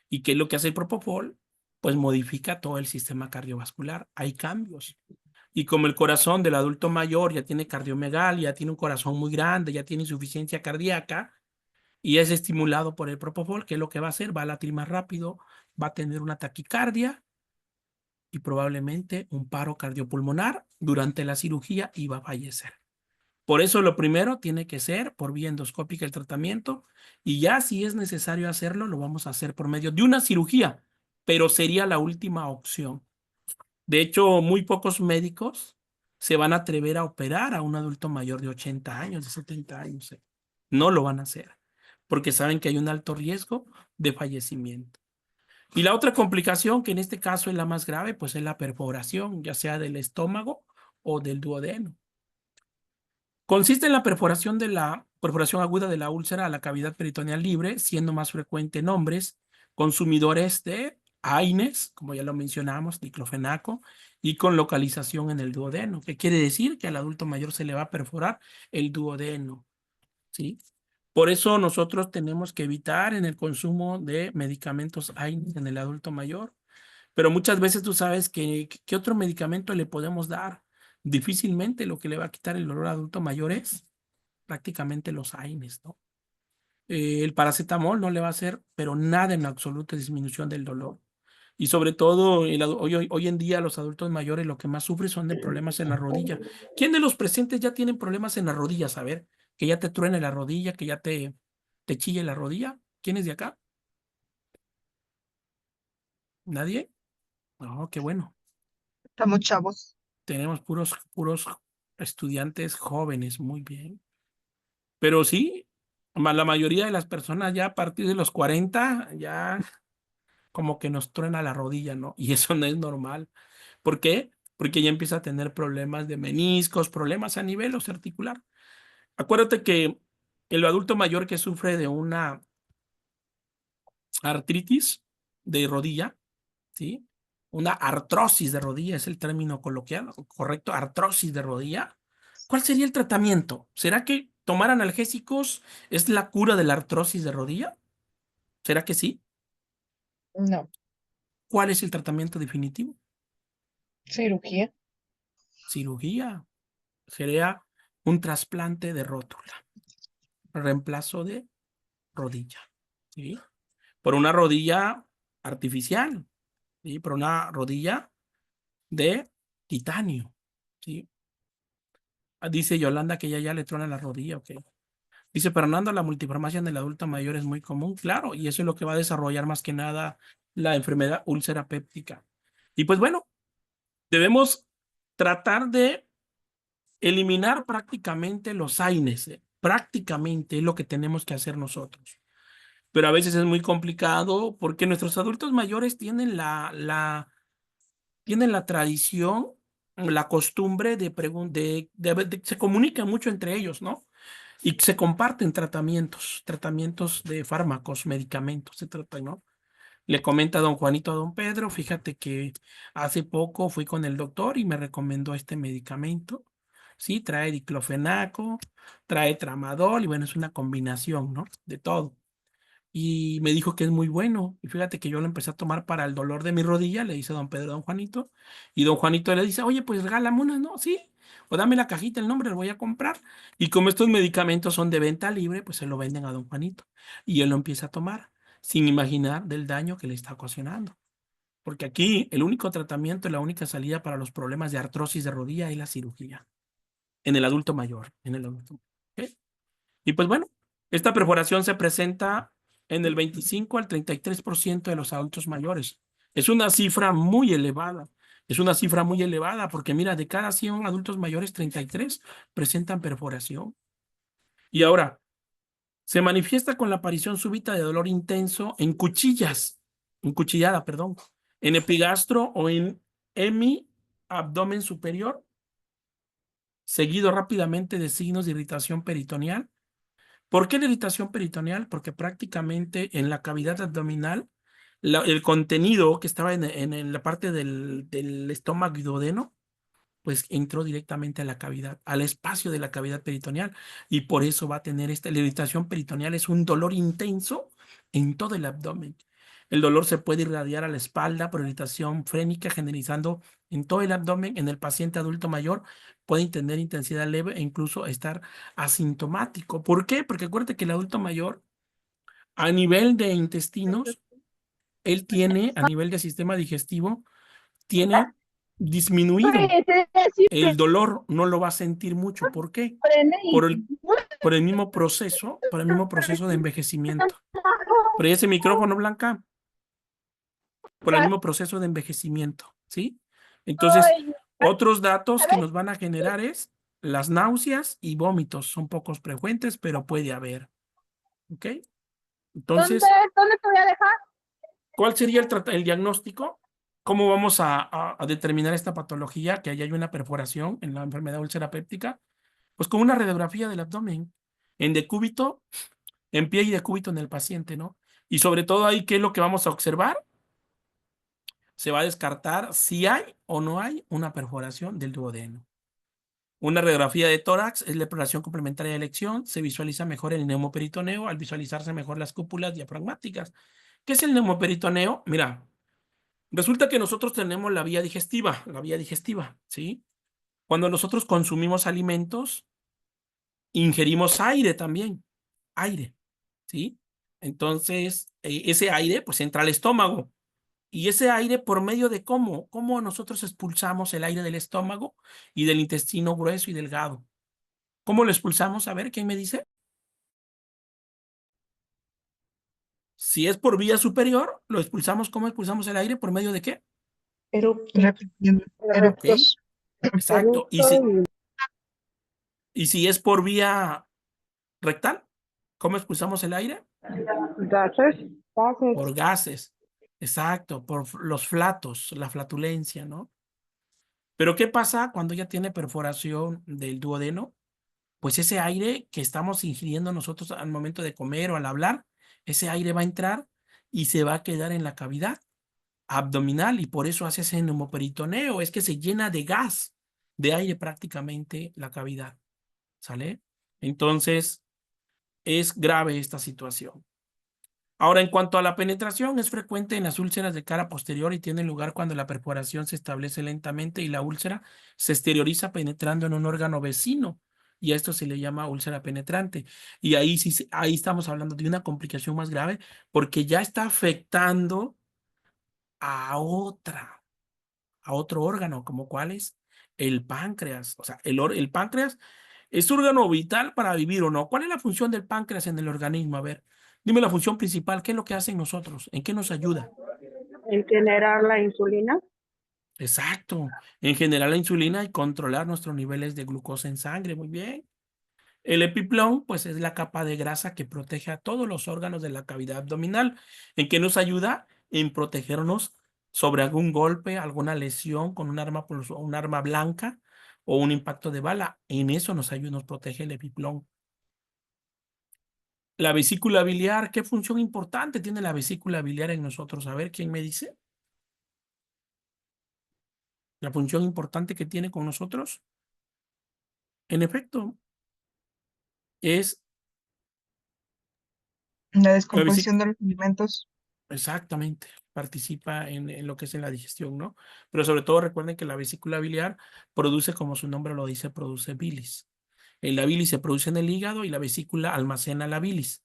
¿Y qué es lo que hace el propofol? Pues modifica todo el sistema cardiovascular. Hay cambios. Y como el corazón del adulto mayor ya tiene cardiomegalia, tiene un corazón muy grande, ya tiene insuficiencia cardíaca y es estimulado por el propofol, ¿qué es lo que va a hacer? Va a latir más rápido, va a tener una taquicardia y probablemente un paro cardiopulmonar durante la cirugía y va a fallecer. Por eso lo primero tiene que ser por vía endoscópica el tratamiento y ya si es necesario hacerlo, lo vamos a hacer por medio de una cirugía, pero sería la última opción. De hecho, muy pocos médicos se van a atrever a operar a un adulto mayor de 80 años, de 70 años. No lo van a hacer porque saben que hay un alto riesgo de fallecimiento. Y la otra complicación, que en este caso es la más grave, pues es la perforación, ya sea del estómago o del duodeno. Consiste en la perforación aguda de la úlcera a la cavidad peritoneal libre, siendo más frecuente en hombres consumidores de AINES, como ya lo mencionamos, diclofenaco, y con localización en el duodeno. ¿Qué quiere decir? Que al adulto mayor se le va a perforar el duodeno, ¿sí? Por eso nosotros tenemos que evitar en el consumo de medicamentos AINES en el adulto mayor. Pero muchas veces tú sabes que ¿qué otro medicamento le podemos dar? Difícilmente lo que le va a quitar el dolor al adulto mayor es prácticamente los AINES, ¿no? El paracetamol no le va a hacer, pero nada en absoluto disminución del dolor. Y sobre todo, hoy en día los adultos mayores lo que más sufren son de problemas en la rodilla. ¿Quién de los presentes ya tienen problemas en las rodillas? A ver, que ya te truene la rodilla, que ya te chille la rodilla. ¿Quién es de acá? ¿Nadie? No, qué bueno. Estamos chavos. Tenemos puros estudiantes jóvenes, muy bien. Pero sí, la mayoría de las personas ya a partir de los 40 ya como que nos truena la rodilla, ¿no? Y eso no es normal. ¿Por qué? Porque ya empieza a tener problemas de meniscos, problemas a nivel articular. Acuérdate que el adulto mayor que sufre de una artritis de rodilla, ¿sí? Una artrosis de rodilla es el término coloquial, correcto, artrosis de rodilla. ¿Cuál sería el tratamiento? ¿Será que tomar analgésicos es la cura de la artrosis de rodilla? ¿Será que sí? No, ¿Cuál es el tratamiento definitivo? cirugía. Cirugía. Sería un trasplante de rótula, reemplazo de rodilla, ¿sí? Por una rodilla artificial, ¿sí? Por una rodilla de titanio, ¿sí? Dice Yolanda que ella ya le trona la rodilla, ok. Dice Fernando, la multifarmacia en el adulto mayor es muy común, claro, y eso es lo que va a desarrollar más que nada la enfermedad úlcera péptica. Y pues bueno, debemos tratar de eliminar prácticamente los AINES, prácticamente es lo que tenemos que hacer nosotros. Pero a veces es muy complicado porque nuestros adultos mayores tienen tienen la tradición, la costumbre se comunican mucho entre ellos, ¿no? Y se comparten tratamientos de fármacos, medicamentos, se tratan, ¿no? Le comenta a don Juanito a don Pedro, fíjate que hace poco fui con el doctor y me recomendó este medicamento. Sí, trae diclofenaco, trae tramadol y bueno, es una combinación, ¿no? De todo. Y me dijo que es muy bueno. Y fíjate que yo lo empecé a tomar para el dolor de mi rodilla, le dice don Pedro a don Juanito. Y don Juanito le dice, oye, pues regálame una, ¿no? Sí, o dame la cajita, el nombre, lo voy a comprar. Y como estos medicamentos son de venta libre, pues se lo venden a don Juanito. Y él lo empieza a tomar, sin imaginar del daño que le está ocasionando. Porque aquí el único tratamiento y la única salida para los problemas de artrosis de rodilla es la cirugía. En el adulto mayor, en el adulto mayor. ¿Ok? Y pues bueno, esta perforación se presenta en el 25 al 33% de los adultos mayores. Es una cifra muy elevada. Es una cifra muy elevada porque mira, de cada 100 adultos mayores, 33 presentan perforación. Y ahora, se manifiesta con la aparición súbita de dolor intenso en cuchillada, perdón, en epigastro o en abdomen superior, seguido rápidamente de signos de irritación peritoneal ¿Por qué la irritación peritoneal? Porque prácticamente en la cavidad abdominal, el contenido que estaba en la parte del estómago y duodeno, pues entró directamente a la cavidad, al espacio de la cavidad peritoneal, y por eso va a tener la irritación peritoneal es un dolor intenso en todo el abdomen. El dolor se puede irradiar a la espalda por irritación frénica, generalizando en todo el abdomen. En el paciente adulto mayor puede tener intensidad leve e incluso estar asintomático. ¿Por qué? Porque acuérdate que el adulto mayor, a nivel de intestinos, él tiene, a nivel de sistema digestivo, tiene disminuido el dolor, no lo va a sentir mucho. ¿Por qué? Por el, por el mismo proceso de envejecimiento. Por ahí ese micrófono, Blanca, por el mismo proceso de envejecimiento, ¿sí? Entonces, otros datos que nos van a generar es las náuseas y vómitos. Son pocos frecuentes, pero puede haber, ¿ok? Entonces, ¿Dónde te voy a dejar? ¿cuál sería el diagnóstico? ¿Cómo vamos a determinar esta patología? Que haya una perforación en la enfermedad úlcera péptica. Pues con una radiografía del abdomen, en decúbito, en pie y decúbito en el paciente, ¿no? Y sobre todo ahí, ¿qué es lo que vamos a observar? Se va a descartar si hay o no hay una perforación del duodeno. Una radiografía de tórax es la exploración complementaria de elección. Se visualiza mejor el neumoperitoneo al visualizarse mejor las cúpulas diafragmáticas. ¿Qué es el neumoperitoneo? Mira, resulta que nosotros tenemos la vía digestiva, ¿sí? Cuando nosotros consumimos alimentos, ingerimos aire también, aire, ¿sí? Entonces, ese aire pues entra al estómago. Y ese aire por medio de cómo nosotros expulsamos el aire del estómago y del intestino grueso y delgado. ¿Cómo lo expulsamos? A ver, ¿quién me dice? Si es por vía superior, lo expulsamos. ¿Cómo expulsamos el aire? ¿Por medio de qué? Eructo. Repitiendo. ¿Sí? Exacto. ¿Y si es por vía rectal? ¿Cómo expulsamos el aire? Gases. Por gases. Exacto, por los flatos, la flatulencia, ¿no? Pero ¿qué pasa cuando ya tiene perforación del duodeno? Pues ese aire que estamos ingiriendo nosotros al momento de comer o al hablar, ese aire va a entrar y se va a quedar en la cavidad abdominal y por eso hace ese neumoperitoneo, es que se llena de gas, de aire prácticamente la cavidad, ¿sale? Entonces, es grave esta situación. Ahora, en cuanto a la penetración, es frecuente en las úlceras de cara posterior y tiene lugar cuando la perforación se establece lentamente y la úlcera se exterioriza penetrando en un órgano vecino. Y a esto se le llama úlcera penetrante. Y ahí sí, ahí estamos hablando de una complicación más grave porque ya está afectando a otro órgano, como cuál es el páncreas. O sea, el páncreas es órgano vital para vivir o no. ¿Cuál es la función del páncreas en el organismo? A ver, dime la función principal. ¿Qué es lo que hace en nosotros? ¿En qué nos ayuda? En generar la insulina. Exacto. En generar la insulina y controlar nuestros niveles de glucosa en sangre. Muy bien. El epiplón, pues es la capa de grasa que protege a todos los órganos de la cavidad abdominal. ¿En qué nos ayuda? En protegernos sobre algún golpe, alguna lesión con un arma blanca o un impacto de bala. En eso nos ayuda, nos protege el epiplón. La vesícula biliar, ¿qué función importante tiene la vesícula biliar en nosotros? A ver, ¿quién me dice? La función importante que tiene con nosotros, en efecto, es La la descomposición vesícula. de los alimentos. Exactamente, participa en lo que es en la digestión, ¿no? Pero sobre todo recuerden que la vesícula biliar produce, como su nombre lo dice, produce bilis. La bilis se produce en el hígado y la vesícula almacena la bilis,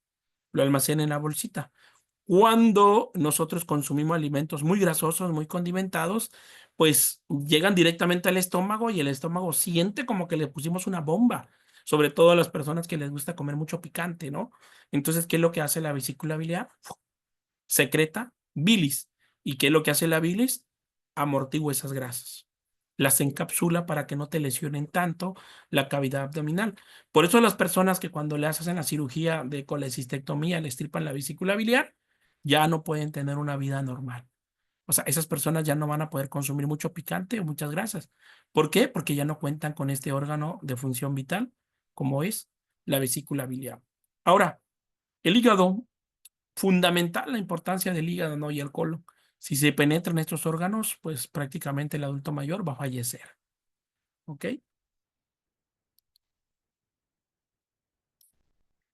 lo almacena en la bolsita. Cuando nosotros consumimos alimentos muy grasosos, muy condimentados, pues llegan directamente al estómago y el estómago siente como que le pusimos una bomba, sobre todo a las personas que les gusta comer mucho picante, ¿no? Entonces, ¿qué es lo que hace la vesícula biliar? Secreta bilis. ¿Y qué es lo que hace la bilis? Amortigua esas grasas. Las encapsula para que no te lesionen tanto la cavidad abdominal. Por eso las personas que cuando le hacen la cirugía de colecistectomía le extirpan la vesícula biliar, ya no pueden tener una vida normal. O sea, esas personas ya no van a poder consumir mucho picante o muchas grasas. ¿Por qué? Porque ya no cuentan con este órgano de función vital como es la vesícula biliar. Ahora, el hígado, fundamental la importancia del hígado, ¿no? Y el colon. Si se penetran estos órganos, pues prácticamente el adulto mayor va a fallecer. ¿Ok?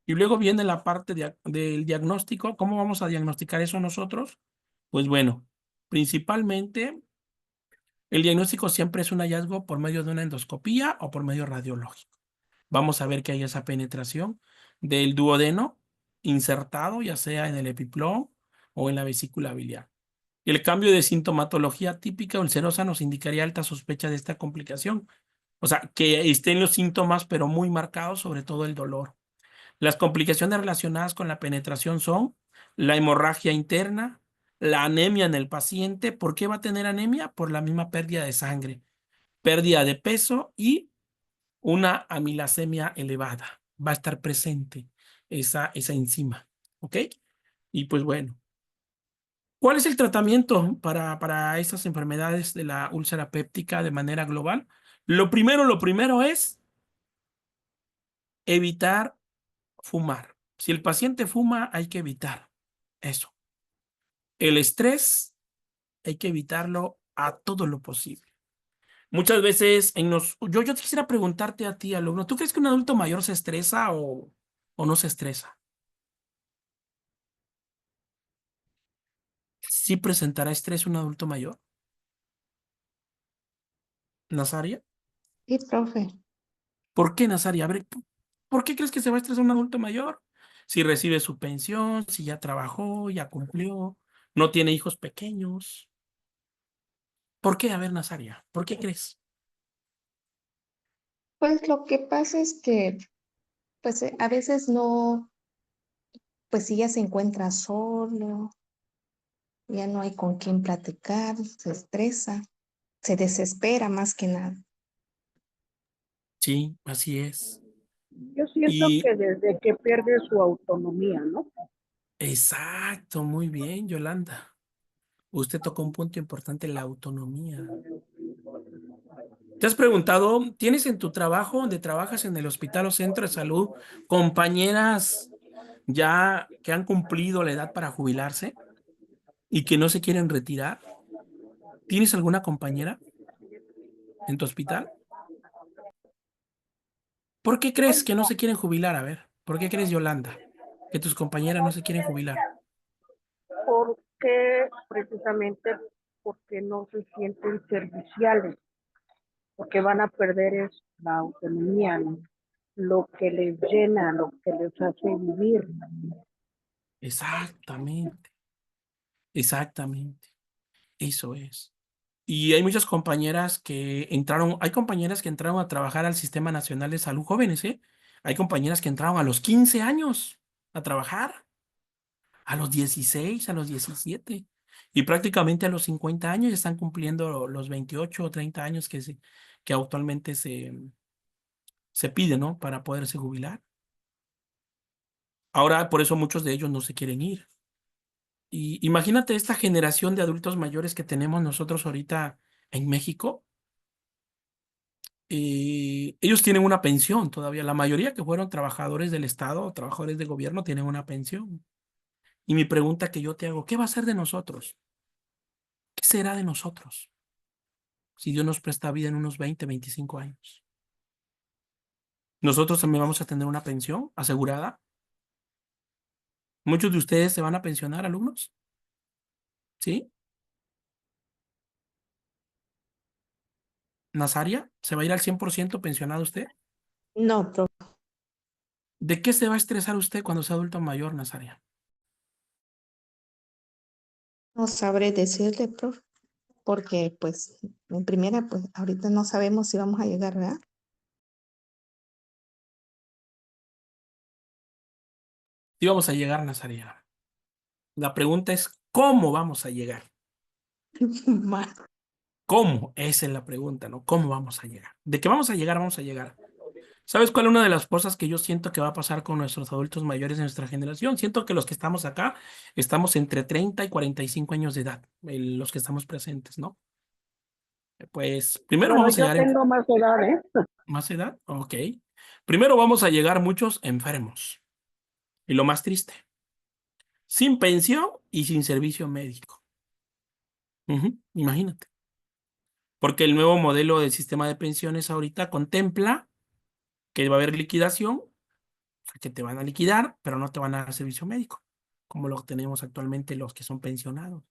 Y luego viene la parte del diagnóstico. ¿Cómo vamos a diagnosticar eso nosotros? Pues bueno, principalmente el diagnóstico siempre es un hallazgo por medio de una endoscopía o por medio radiológico. Vamos a ver que hay esa penetración del duodeno insertado, ya sea en el epiplón o en la vesícula biliar. El cambio de sintomatología típica ulcerosa nos indicaría alta sospecha de esta complicación. O sea, que estén los síntomas, pero muy marcados, sobre todo el dolor. Las complicaciones relacionadas con la penetración son la hemorragia interna, la anemia en el paciente. ¿Por qué va a tener anemia? Por la misma pérdida de sangre, pérdida de peso y una amilasemia elevada. Va a estar presente esa enzima. ¿Ok? Y pues bueno, ¿cuál es el tratamiento para estas enfermedades de la úlcera péptica de manera global? Lo primero es evitar fumar. Si el paciente fuma, hay que evitar eso. El estrés hay que evitarlo a todo lo posible. Muchas veces yo quisiera preguntarte a ti, alumno, ¿tú crees que un adulto mayor se estresa o no se estresa? ¿Sí presentará estrés un adulto mayor? ¿Nazaria? Sí, profe. ¿Por qué, Nazaria? A ver, ¿por qué crees que se va a estresar un adulto mayor? Si recibe su pensión, si ya trabajó, ya cumplió, no tiene hijos pequeños. ¿Por qué? A ver, Nazaria, ¿por qué crees? Pues lo que pasa es que, pues a veces no, pues si ya se encuentra solo, ya no hay con quién platicar, se estresa, se desespera más que nada. Sí, así es. Yo siento Y que desde que pierde su autonomía, ¿no? exacto, muy bien, Yolanda. Usted tocó un punto importante, la autonomía. ¿Te has preguntado, tienes en tu trabajo, donde trabajas en el hospital o centro de salud, compañeras ya que han cumplido la edad para jubilarse y que no se quieren retirar? ¿Tienes alguna compañera en tu hospital? ¿Por qué crees que no se quieren jubilar? A ver, ¿por qué crees, Yolanda, que tus compañeras no se quieren jubilar? Porque precisamente porque no se sienten serviciales, porque van a perder la autonomía, ¿no? Lo que les llena, lo que les hace vivir. Exactamente, exactamente. Eso es. Y hay muchas compañeras que entraron, hay compañeras que entraron a trabajar al Sistema Nacional de Salud jóvenes, ¿eh? Hay compañeras que entraron a los 15 años a trabajar, a los 16, a los 17, y prácticamente a los 50 años ya están cumpliendo los 28 o 30 años que actualmente se pide, ¿no? Para poderse jubilar. Ahora, por eso muchos de ellos no se quieren ir. Y imagínate esta generación de adultos mayores que tenemos nosotros ahorita en México. Ellos tienen una pensión todavía. La mayoría que fueron trabajadores del Estado o trabajadores de gobierno tienen una pensión. Y mi pregunta que yo te hago, ¿qué va a ser de nosotros? ¿Qué será de nosotros si Dios nos presta vida en unos 20, 25 años? ¿Nosotros también vamos a tener una pensión asegurada? ¿Muchos de ustedes se van a pensionar, alumnos? ¿Sí? ¿Nazaria? ¿Se va a ir al 100% pensionado usted? No, profe, ¿De qué se va a estresar usted cuando sea adulto mayor, Nazaria? no sabré decirle, profe, porque pues en primera, pues ahorita no sabemos si vamos a llegar, ¿verdad? Sí vamos a llegar, Nazaria. La pregunta es, ¿cómo vamos a llegar? Mal. ¿Cómo? Esa es la pregunta, ¿no? ¿Cómo vamos a llegar? ¿De qué vamos a llegar? Vamos a llegar. ¿Sabes cuál es una de las cosas que yo siento que va a pasar con nuestros adultos mayores de nuestra generación? Siento que los que estamos acá estamos entre 30 y 45 años de edad, los que estamos presentes, ¿no? Pues primero Bueno, vamos a yo llegar en tengo más edad, ¿eh? más edad, ok. Primero vamos a llegar muchos enfermos. Y lo más triste, sin pensión y sin servicio médico. Imagínate. Porque el nuevo modelo del sistema de pensiones ahorita contempla que va a haber liquidación, que te van a liquidar, pero no te van a dar servicio médico, como lo tenemos actualmente los que son pensionados.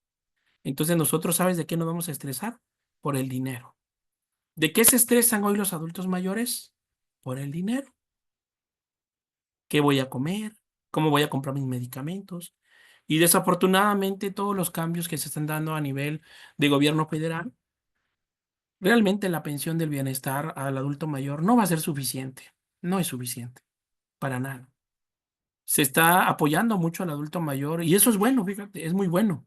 Entonces nosotros, ¿sabes de qué nos vamos a estresar? Por el dinero. ¿De qué se estresan hoy los adultos mayores? Por el dinero. ¿Qué voy a comer? ¿Cómo voy a comprar mis medicamentos? Y desafortunadamente todos los cambios que se están dando a nivel de gobierno federal, realmente la pensión del bienestar al adulto mayor no va a ser suficiente. No es suficiente, para nada. Se está apoyando mucho al adulto mayor y eso es bueno, fíjate, es muy bueno,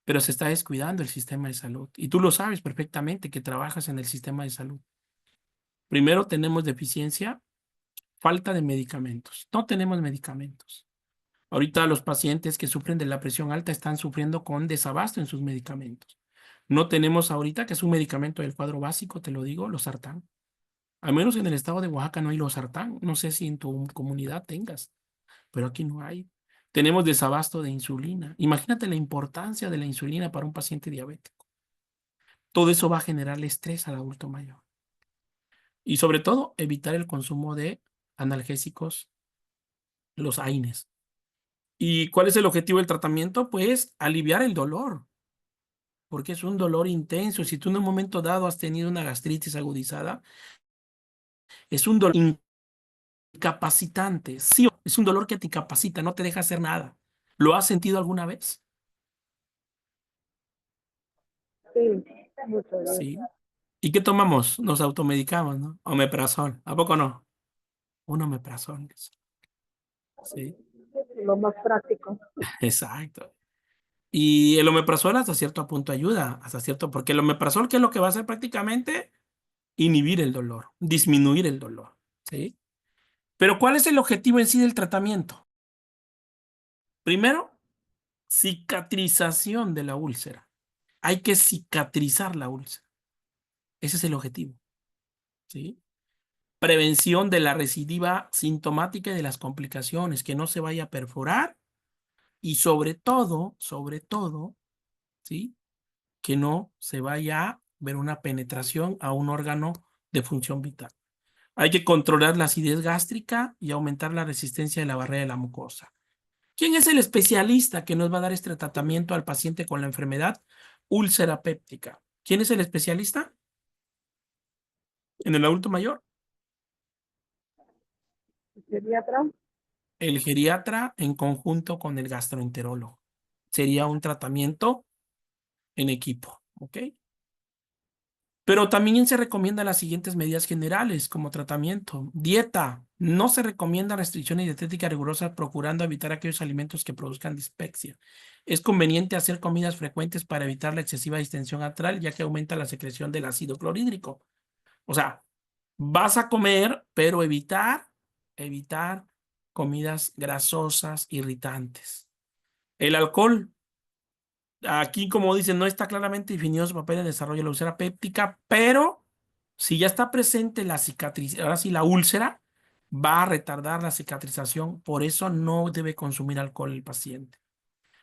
pero se está descuidando el sistema de salud. Y tú lo sabes perfectamente que trabajas en el sistema de salud. Primero tenemos deficiencia, falta de medicamentos. No tenemos medicamentos. Ahorita los pacientes que sufren de la presión alta están sufriendo con desabasto en sus medicamentos. No tenemos ahorita, que es un medicamento del cuadro básico, te lo digo, losartán. Al menos en el estado de Oaxaca no hay losartán. No sé si en tu comunidad tengas, pero aquí no hay. Tenemos desabasto de insulina. Imagínate la importancia de la insulina para un paciente diabético. Todo eso va a generarle estrés al adulto mayor. Y sobre todo, evitar el consumo de analgésicos, los AINES. ¿Y cuál es el objetivo del tratamiento? Pues aliviar el dolor, porque es un dolor intenso. Si tú en un momento dado has tenido una gastritis agudizada, es un dolor incapacitante. Sí, es un dolor que te incapacita, no te deja hacer nada. ¿Lo has sentido alguna vez? Sí, muchas gracias. Sí. ¿Y qué tomamos? Nos automedicamos, ¿no? Omeprazol. ¿A poco no? Un omeprazol. Sí, Lo más práctico. exacto. Y el omeprazol hasta cierto punto ayuda, hasta cierto, porque el omeprazol, ¿qué es lo que va a hacer prácticamente? Inhibir el dolor, disminuir el dolor, ¿sí? Pero ¿cuál es el objetivo en sí del tratamiento? Primero, cicatrización de la úlcera. Hay que cicatrizar la úlcera. Ese es el objetivo, ¿sí? Prevención de la recidiva sintomática y de las complicaciones, que no se vaya a perforar y sobre todo, ¿sí? Que no se vaya a ver una penetración a un órgano de función vital. Hay que controlar la acidez gástrica y aumentar la resistencia de la barrera de la mucosa. ¿Quién es el especialista que nos va a dar este tratamiento al paciente con la enfermedad úlcera péptica? ¿Quién es el especialista? En el adulto mayor, Pediatra. el geriatra en conjunto con el gastroenterólogo. Sería un tratamiento en equipo, ¿ok? Pero también se recomiendan las siguientes medidas generales como tratamiento. Dieta. No se recomienda restricciones dietéticas rigurosas procurando evitar aquellos alimentos que produzcan dispepsia. Es conveniente hacer comidas frecuentes para evitar la excesiva distensión arterial, ya que aumenta la secreción del ácido clorhídrico. O sea, vas a comer, pero evitar comidas grasosas, irritantes. El alcohol. Aquí, como dicen, no está claramente definido su papel en el desarrollo de la úlcera péptica, pero si ya está presente la cicatriz, ahora sí la úlcera, va a retardar la cicatrización, por eso no debe consumir alcohol el paciente.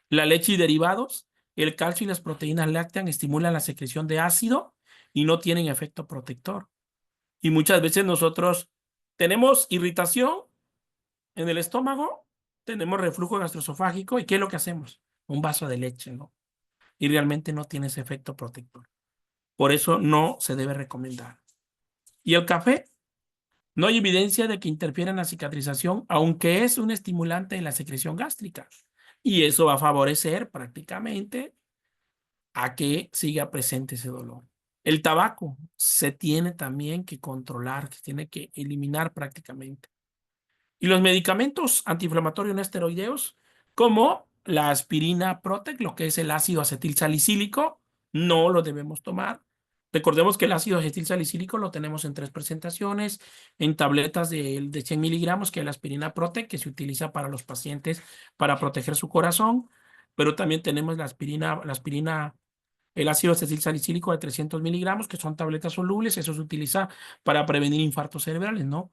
La leche y derivados, el calcio y las proteínas lácteas estimulan la secreción de ácido y no tienen efecto protector. Y muchas veces nosotros tenemos irritación en el estómago, tenemos reflujo gastroesofágico, ¿y qué es lo que hacemos? Un vaso de leche, ¿no? Y realmente no tiene ese efecto protector. Por eso no se debe recomendar. ¿Y el café? No hay evidencia de que interfiera en la cicatrización, aunque es un estimulante de la secreción gástrica. Y eso va a favorecer prácticamente a que siga presente ese dolor. El tabaco se tiene también que controlar, se tiene que eliminar prácticamente. Y los medicamentos antiinflamatorios no esteroideos, como la aspirina Protec, lo que es el ácido acetilsalicílico, no lo debemos tomar. Recordemos que el ácido acetilsalicílico lo tenemos en 3 presentaciones, en tabletas de 100 miligramos, que es la aspirina Protec, que se utiliza para los pacientes para proteger su corazón, pero también tenemos el ácido acetilsalicílico de 300 miligramos, que son tabletas solubles, eso se utiliza para prevenir infartos cerebrales, ¿no?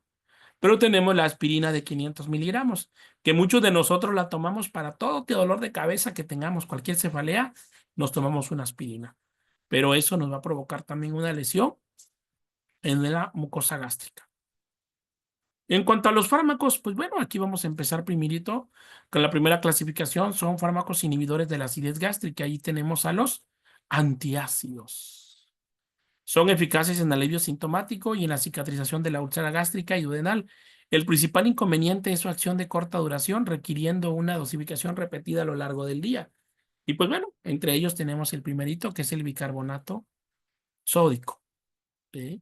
Pero tenemos la aspirina de 500 miligramos, que muchos de nosotros la tomamos para todo dolor de cabeza que tengamos, cualquier cefalea, nos tomamos una aspirina. Pero eso nos va a provocar también una lesión en la mucosa gástrica. En cuanto a los fármacos, pues bueno, aquí vamos a empezar primerito con la primera clasificación, son fármacos inhibidores de la acidez gástrica. Ahí tenemos a los antiácidos. Son eficaces en alivio sintomático y en la cicatrización de la úlcera gástrica y duodenal. El principal inconveniente es su acción de corta duración, requiriendo una dosificación repetida a lo largo del día. Y pues bueno, entre ellos tenemos el primerito, que es el bicarbonato sódico. ¿Sí?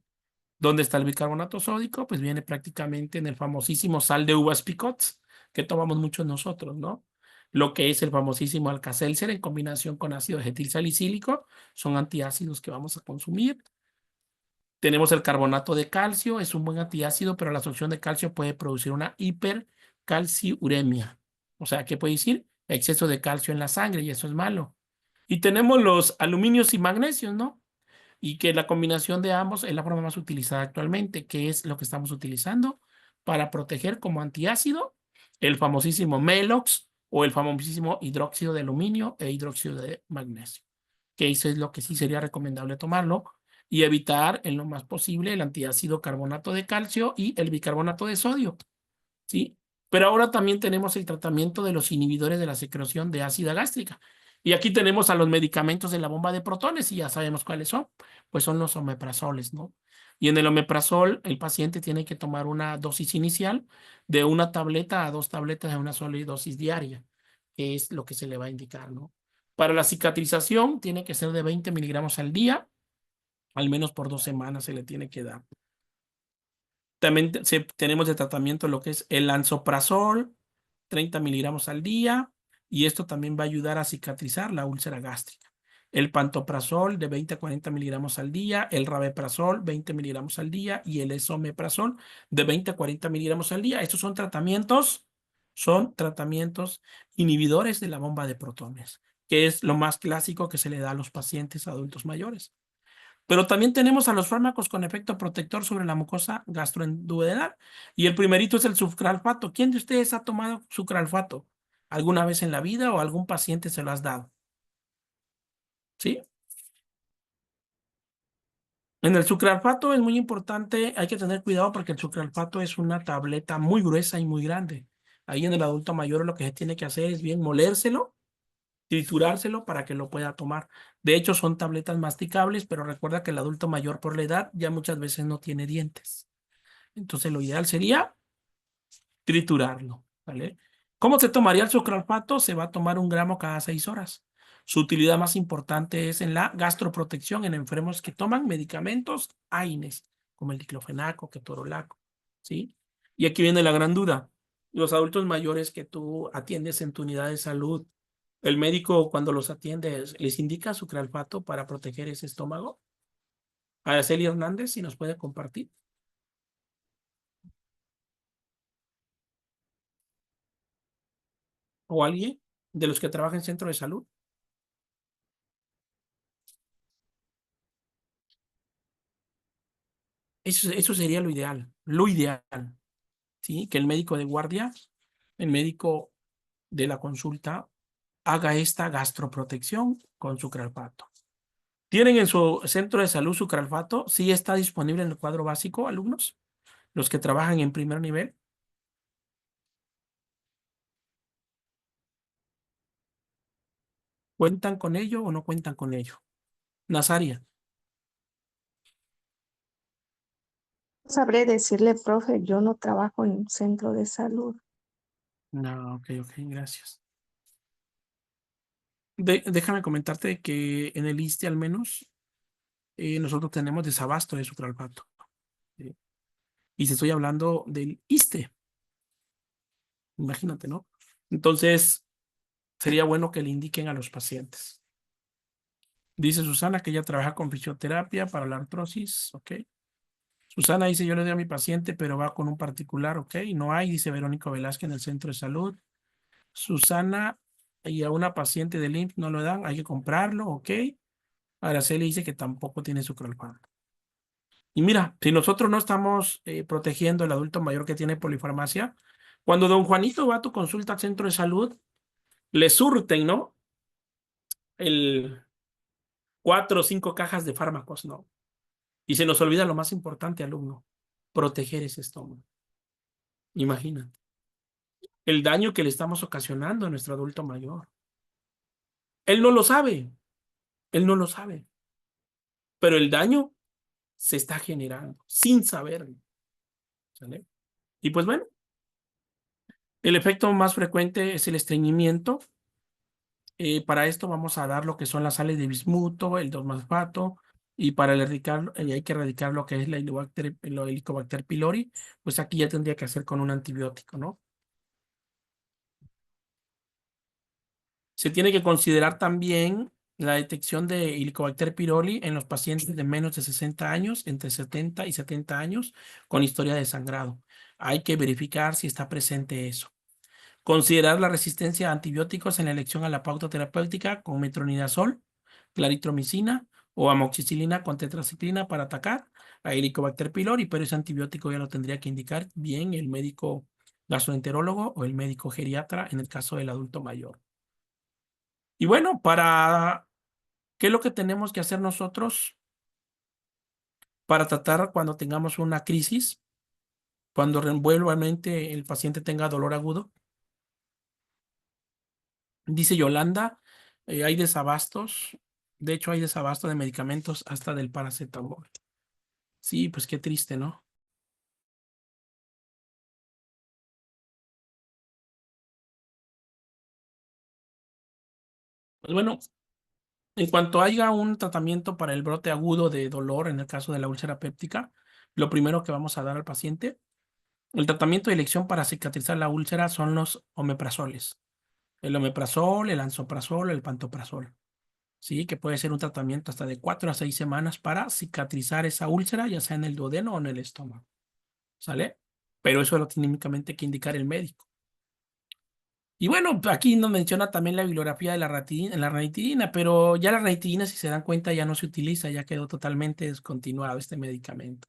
¿Dónde está el bicarbonato sódico? Pues viene prácticamente en el famosísimo sal de uvas picots, que tomamos muchos nosotros, ¿no? Lo que es el famosísimo Alka-Seltzer en combinación con ácido acetil salicílico, son antiácidos que vamos a consumir. Tenemos el carbonato de calcio, es un buen antiácido, pero la absorción de calcio puede producir una hipercalciuremia. O sea, ¿qué puede decir? Exceso de calcio en la sangre y eso es malo. Y tenemos los aluminios y magnesios, ¿no? Y que la combinación de ambos es la forma más utilizada actualmente, que es lo que estamos utilizando para proteger como antiácido el famosísimo Melox o el famosísimo hidróxido de aluminio e hidróxido de magnesio, que eso es lo que sí sería recomendable tomarlo y evitar en lo más posible el antiácido carbonato de calcio y el bicarbonato de sodio, ¿sí? Pero ahora también tenemos el tratamiento de los inhibidores de la secreción de ácida gástrica. Y aquí tenemos a los medicamentos de la bomba de protones y ya sabemos cuáles son. Pues son los omeprazoles, ¿no? Y en el omeprazol, el paciente tiene que tomar una dosis inicial de una tableta a 2 tabletas de una sola dosis diaria, que es lo que se le va a indicar, ¿no? Para la cicatrización, tiene que ser de 20 miligramos al día, al menos por 2 semanas se le tiene que dar. También tenemos de tratamiento lo que es el lansoprazol, 30 miligramos al día, y esto también va a ayudar a cicatrizar la úlcera gástrica. El pantoprazol de 20 a 40 miligramos al día, el rabeprazol 20 miligramos al día y el esomeprazol de 20 a 40 miligramos al día. Estos son tratamientos inhibidores de la bomba de protones, que es lo más clásico que se le da a los pacientes adultos mayores. Pero también tenemos a los fármacos con efecto protector sobre la mucosa gastroduodenal. Y el primerito es el sucralfato. ¿Quién de ustedes ha tomado sucralfato alguna vez en la vida o algún paciente se lo has dado? ¿Sí? En el sucralfato es muy importante, hay que tener cuidado porque el sucralfato es una tableta muy gruesa y muy grande. Ahí en el adulto mayor lo que se tiene que hacer es bien molérselo, triturárselo para que lo pueda tomar. De hecho, son tabletas masticables, pero recuerda que el adulto mayor por la edad ya muchas veces no tiene dientes. Entonces, lo ideal sería triturarlo, ¿vale? ¿Cómo se tomaría el sucralfato? Se va a tomar 1 gramo cada 6 horas. Su utilidad más importante es en la gastroprotección en enfermos que toman medicamentos AINES, como el diclofenaco, ketorolaco, ¿sí? Y aquí viene la gran duda. Los adultos mayores que tú atiendes en tu unidad de salud, ¿el médico cuando los atiende les indica sucralfato para proteger ese estómago? Araceli Hernández, si nos puede compartir. ¿O alguien de los que trabaja en centro de salud? Eso sería lo ideal, ¿sí? Que el médico de guardia, el médico de la consulta, haga esta gastroprotección con sucralfato. ¿Tienen en su centro de salud sucralfato? ¿Sí está disponible en el cuadro básico, alumnos? Los que trabajan en primer nivel. ¿Cuentan con ello o no cuentan con ello? Nazaria. Sabré decirle, profe, yo no trabajo en un centro de salud. No, ok, gracias. Déjame comentarte que en el ISSSTE al menos nosotros tenemos desabasto de sucralfato. ¿Sí? Y si estoy hablando del ISSSTE, imagínate, ¿no? Entonces, sería bueno que le indiquen a los pacientes. Dice Susana que ella trabaja con fisioterapia para la artrosis, ok. Susana dice, yo le doy a mi paciente, pero va con un particular, ok. No hay, dice Verónica Velázquez en el centro de salud. Susana, y a una paciente del IMSS no lo dan, hay que comprarlo, ok. Araceli dice que tampoco tiene sucralfato. Y mira, si nosotros no estamos protegiendo al adulto mayor que tiene polifarmacia, cuando don Juanito va a tu consulta al centro de salud, le surten, ¿no? El 4 o 5 cajas de fármacos, ¿no? Y se nos olvida lo más importante, alumno, proteger ese estómago. Imagínate el daño que le estamos ocasionando a nuestro adulto mayor. Él no lo sabe, él no lo sabe, pero el daño se está generando sin saberlo, ¿sale? Y pues bueno, el efecto más frecuente es el estreñimiento. Para esto vamos a dar lo que son las sales de bismuto, el 2-fosfato, y para erradicar, hay que erradicar lo que es la Helicobacter pylori, pues aquí ya tendría que hacer con un antibiótico, ¿no? Se tiene que considerar también la detección de Helicobacter pylori en los pacientes de menos de 60 años, entre 70 y 70 años, con historia de sangrado. Hay que verificar si está presente eso. Considerar la resistencia a antibióticos en la elección a la pauta terapéutica con metronidazol, claritromicina o amoxicilina con tetraciclina para atacar a Helicobacter pylori, pero ese antibiótico ya lo tendría que indicar bien el médico gastroenterólogo o el médico geriatra en el caso del adulto mayor. Y bueno, ¿qué es lo que tenemos que hacer nosotros para tratar cuando tengamos una crisis, cuando nuevamente el paciente tenga dolor agudo? Dice Yolanda, hay desabastos. De hecho, hay desabasto de medicamentos hasta del paracetamol. Sí, pues qué triste, ¿no? Pues bueno, en cuanto haya un tratamiento para el brote agudo de dolor, en el caso de la úlcera péptica, lo primero que vamos a dar al paciente, el tratamiento de elección para cicatrizar la úlcera son los omeprazoles. El omeprazol, el lansoprazol, el pantoprazol. Sí, que puede ser un tratamiento hasta de 4 a 6 semanas para cicatrizar esa úlcera, ya sea en el duodeno o en el estómago. ¿Sale? Pero eso lo tiene únicamente que indicar el médico. Y bueno, aquí nos menciona también la bibliografía de la ranitidina, pero ya la ranitidina, si se dan cuenta, ya no se utiliza, ya quedó totalmente descontinuado este medicamento.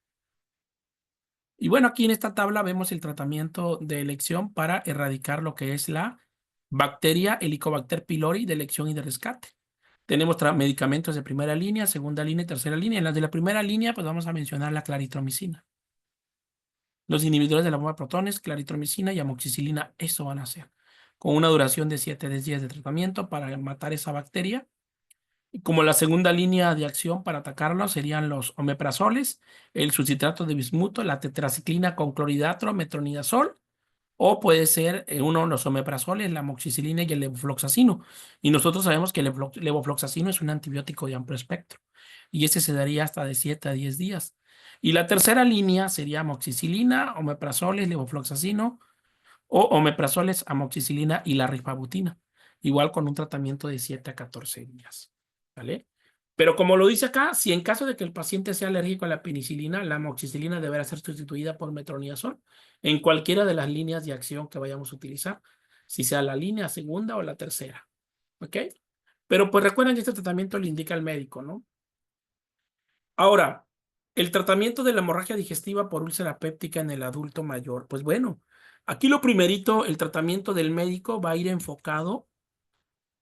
Y bueno, aquí en esta tabla vemos el tratamiento de elección para erradicar lo que es la bacteria Helicobacter pylori de elección y de rescate. Tenemos medicamentos de primera línea, segunda línea y tercera línea. En las de la primera línea, pues vamos a mencionar la claritromicina. Los inhibidores de la bomba de protones, claritromicina y amoxicilina, eso van a hacer, con una duración de 7 días de tratamiento para matar esa bacteria. Y como la segunda línea de acción para atacarlo serían los omeprazoles, el succitrato de bismuto, la tetraciclina con clorhidrato, metronidazol, o puede ser uno de los omeprazoles, la amoxicilina y el levofloxacino. Y nosotros sabemos que el levofloxacino es un antibiótico de amplio espectro. Y ese se daría hasta de 7 a 10 días. Y la tercera línea sería amoxicilina, omeprazoles, levofloxacino, o omeprazoles, amoxicilina y la rifabutina. Igual con un tratamiento de 7 a 14 días. ¿Vale? Pero como lo dice acá, si en caso de que el paciente sea alérgico a la penicilina, la amoxicilina deberá ser sustituida por metronidazol en cualquiera de las líneas de acción que vayamos a utilizar, si sea la línea segunda o la tercera. ¿Ok? Pero pues recuerden que este tratamiento le indica al médico, ¿no? Ahora, el tratamiento de la hemorragia digestiva por úlcera péptica en el adulto mayor. Pues bueno, aquí lo primerito, el tratamiento del médico va a ir enfocado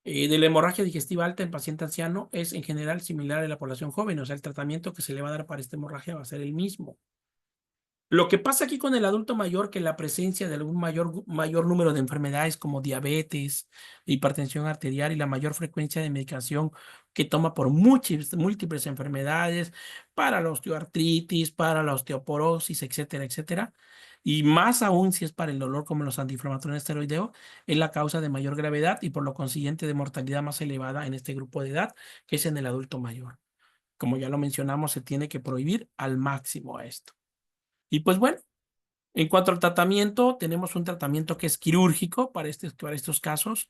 de la hemorragia digestiva alta en paciente anciano es en general similar a la población joven, o sea, el tratamiento que se le va a dar para esta hemorragia va a ser el mismo. Lo que pasa aquí con el adulto mayor, que la presencia de algún mayor número de enfermedades como diabetes, hipertensión arterial y la mayor frecuencia de medicación que toma por múltiples enfermedades, para la osteoartritis, para la osteoporosis, etcétera, etcétera. Y más aún si es para el dolor como los antiinflamatorios esteroideos, es la causa de mayor gravedad y por lo consiguiente de mortalidad más elevada en este grupo de edad, que es en el adulto mayor. Como ya lo mencionamos, se tiene que prohibir al máximo esto. Y pues bueno, en cuanto al tratamiento, tenemos un tratamiento que es quirúrgico para estos casos.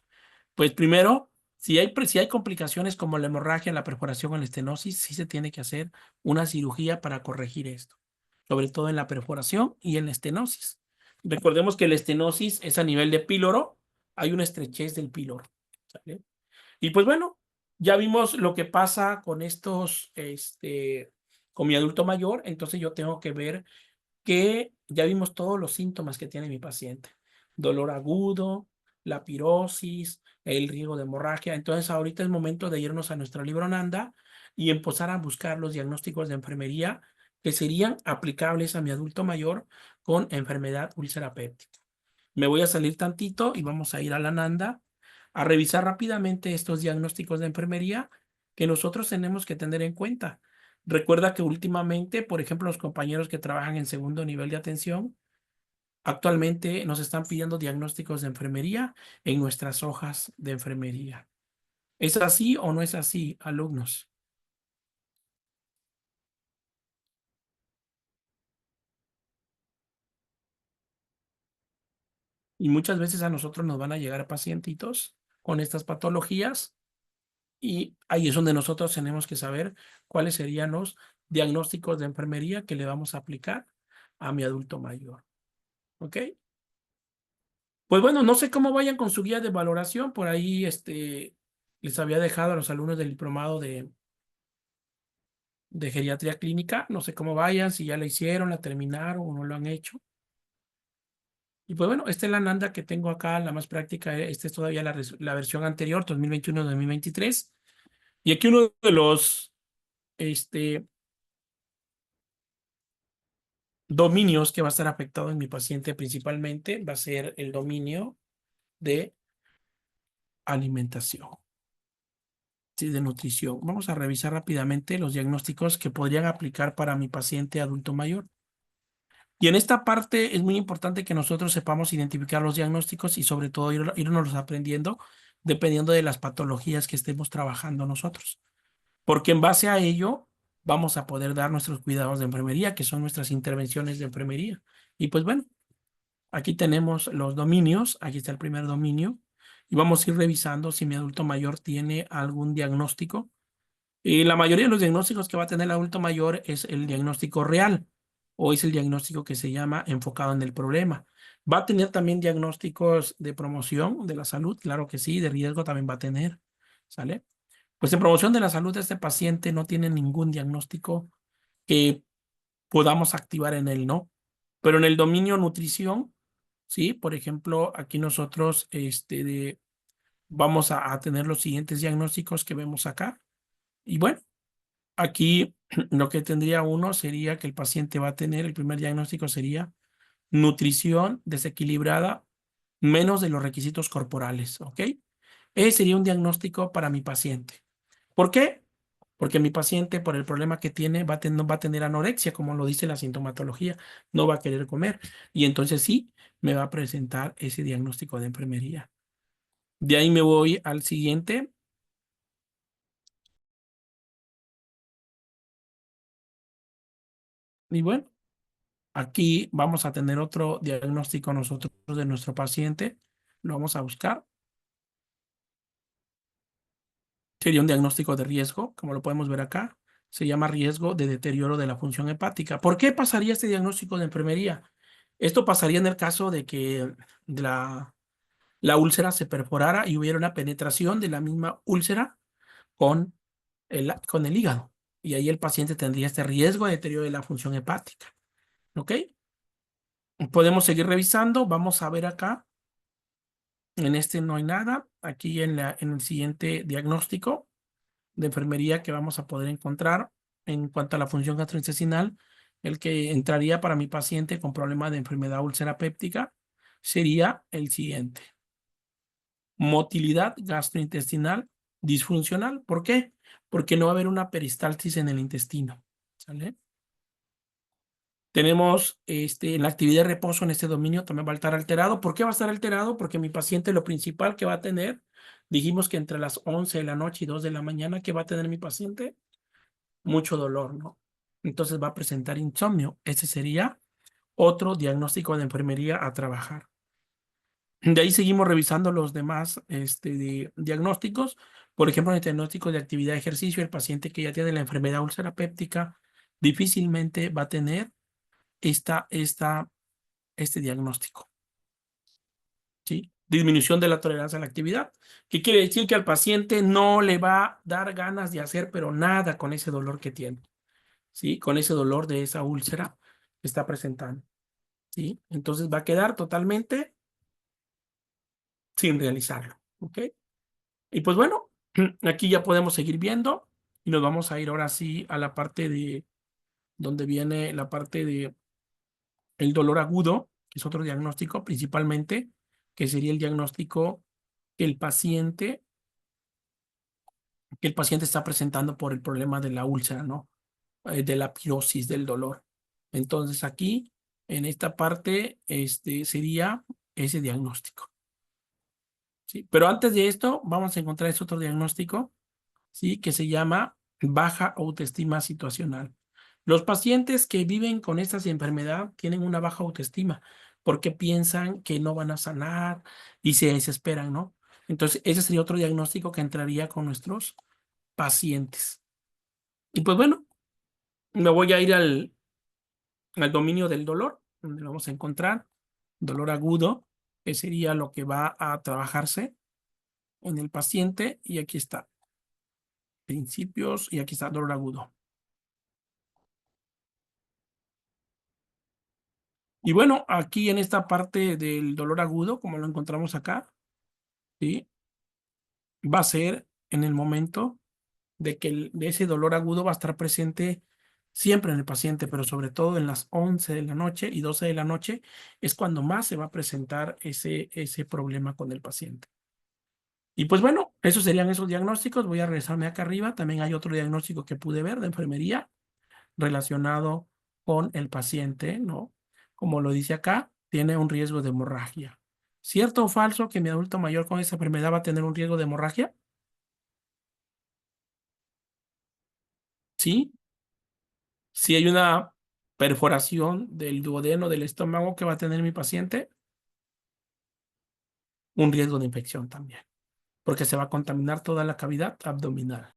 Pues primero, si hay complicaciones como la hemorragia, la perforación o la estenosis, sí se tiene que hacer una cirugía para corregir esto, sobre todo en la perforación y en la estenosis. Recordemos que la estenosis es a nivel de píloro, hay una estrechez del píloro, ¿sale? Y pues bueno, ya vimos lo que pasa con estos Con mi adulto mayor, entonces yo tengo que ver que ya vimos todos los síntomas que tiene mi paciente. Dolor agudo, la pirosis, el riesgo de hemorragia. Entonces ahorita es momento de irnos a nuestro libro Nanda y empezar a buscar los diagnósticos de enfermería que serían aplicables a mi adulto mayor con enfermedad úlcera péptica. Me voy a salir tantito y vamos a ir a la Nanda a revisar rápidamente estos diagnósticos de enfermería que nosotros tenemos que tener en cuenta. Recuerda que últimamente, por ejemplo, los compañeros que trabajan en segundo nivel de atención, actualmente nos están pidiendo diagnósticos de enfermería en nuestras hojas de enfermería. ¿Es así o no es así, alumnos? Y muchas veces a nosotros nos van a llegar pacientitos con estas patologías y ahí es donde nosotros tenemos que saber cuáles serían los diagnósticos de enfermería que le vamos a aplicar a mi adulto mayor. ¿Ok? Pues bueno, no sé cómo vayan con su guía de valoración. Por ahí les había dejado a los alumnos del diplomado de geriatría clínica. No sé cómo vayan, si ya la hicieron, la terminaron o no lo han hecho. Y pues bueno, esta es la Nanda que tengo acá, la más práctica. Esta es todavía la versión anterior, 2021-2023. Y aquí uno de los dominios que va a estar afectado en mi paciente principalmente va a ser el dominio de alimentación, sí, de nutrición. Vamos a revisar rápidamente los diagnósticos que podrían aplicar para mi paciente adulto mayor. Y en esta parte es muy importante que nosotros sepamos identificar los diagnósticos y sobre todo irnos aprendiendo dependiendo de las patologías que estemos trabajando nosotros. Porque en base a ello vamos a poder dar nuestros cuidados de enfermería, que son nuestras intervenciones de enfermería. Y pues bueno, aquí tenemos los dominios, aquí está el primer dominio, y vamos a ir revisando si mi adulto mayor tiene algún diagnóstico. Y la mayoría de los diagnósticos que va a tener el adulto mayor es el diagnóstico real, o es el diagnóstico que se llama enfocado en el problema. ¿Va a tener también diagnósticos de promoción de la salud? Claro que sí, de riesgo también va a tener, ¿sale? Pues en promoción de la salud de este paciente no tiene ningún diagnóstico que podamos activar en él, ¿no? Pero en el dominio nutrición, sí, por ejemplo, aquí nosotros vamos a tener los siguientes diagnósticos que vemos acá. Y bueno, aquí lo que tendría uno sería que el paciente va a tener, el primer diagnóstico sería nutrición desequilibrada menos de los requisitos corporales, ¿ok? Ese sería un diagnóstico para mi paciente. ¿Por qué? Porque mi paciente, por el problema que tiene, va a tener anorexia, como lo dice la sintomatología, no va a querer comer. Y entonces sí, me va a presentar ese diagnóstico de enfermería. De ahí me voy al siguiente. Y bueno, aquí vamos a tener otro diagnóstico nosotros de nuestro paciente. Lo vamos a buscar. Sería un diagnóstico de riesgo, como lo podemos ver acá. Se llama riesgo de deterioro de la función hepática. ¿Por qué pasaría este diagnóstico de enfermería? Esto pasaría en el caso de que la úlcera se perforara y hubiera una penetración de la misma úlcera con el hígado. Y ahí el paciente tendría este riesgo de deterioro de la función hepática. ¿Ok? Podemos seguir revisando. Vamos a ver acá. En este no hay nada. Aquí en el siguiente diagnóstico de enfermería que vamos a poder encontrar en cuanto a la función gastrointestinal, el que entraría para mi paciente con problema de enfermedad úlcera péptica sería el siguiente. Motilidad gastrointestinal disfuncional. ¿Por qué? Porque no va a haber una peristalsis en el intestino. ¿Sale? Tenemos en la actividad de reposo en este dominio también va a estar alterado. ¿Por qué va a estar alterado? Porque mi paciente lo principal que va a tener, dijimos que entre las 11 de la noche y 2 de la mañana, ¿qué va a tener mi paciente? Mucho dolor, ¿no? Entonces va a presentar insomnio. Ese sería otro diagnóstico de enfermería a trabajar. De ahí seguimos revisando los demás diagnósticos. Por ejemplo, en el diagnóstico de actividad de ejercicio, el paciente que ya tiene la enfermedad úlcera péptica difícilmente va a tener este diagnóstico, ¿sí? Disminución de la tolerancia a la actividad, que quiere decir que al paciente no le va a dar ganas de hacer, pero nada con ese dolor que tiene. ¿sí? Con ese dolor de esa úlcera que está presentando, ¿sí? Entonces va a quedar totalmente sin realizarlo, ¿ok? Y pues bueno, aquí ya podemos seguir viendo y nos vamos a ir ahora sí a la parte de donde viene la parte de el dolor agudo, que es otro diagnóstico principalmente, que sería el diagnóstico que el paciente está presentando por el problema de la úlcera, ¿no? De la pirosis del dolor. Entonces aquí, en esta parte, sería ese diagnóstico, ¿sí? Pero antes de esto, vamos a encontrar ese otro diagnóstico, ¿sí? Que se llama baja autoestima situacional. Los pacientes que viven con esta enfermedad tienen una baja autoestima porque piensan que no van a sanar y se desesperan, ¿no? Entonces, ese sería otro diagnóstico que entraría con nuestros pacientes. Y pues bueno, me voy a ir al dominio del dolor, donde lo vamos a encontrar dolor agudo, que sería lo que va a trabajarse en el paciente. Y aquí está, principios, y aquí está dolor agudo. Y bueno, aquí en esta parte del dolor agudo, como lo encontramos acá, ¿sí? Va a ser en el momento de que de ese dolor agudo va a estar presente siempre en el paciente, pero sobre todo en las 11 de la noche y 12 de la noche es cuando más se va a presentar ese problema con el paciente. Y pues bueno, esos serían esos diagnósticos. Voy a regresarme acá arriba. También hay otro diagnóstico que pude ver de enfermería relacionado con el paciente, ¿no? Como lo dice acá, tiene un riesgo de hemorragia. ¿Cierto o falso que mi adulto mayor con esa enfermedad va a tener un riesgo de hemorragia? Sí. Si hay una perforación del duodeno del estómago que va a tener mi paciente, un riesgo de infección también, porque se va a contaminar toda la cavidad abdominal.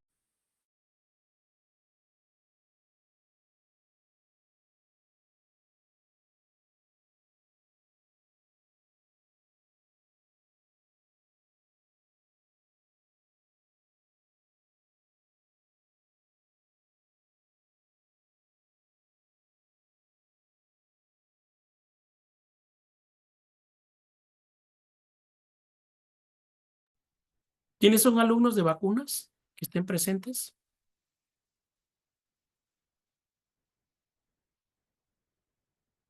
¿Quiénes son alumnos de vacunas que estén presentes?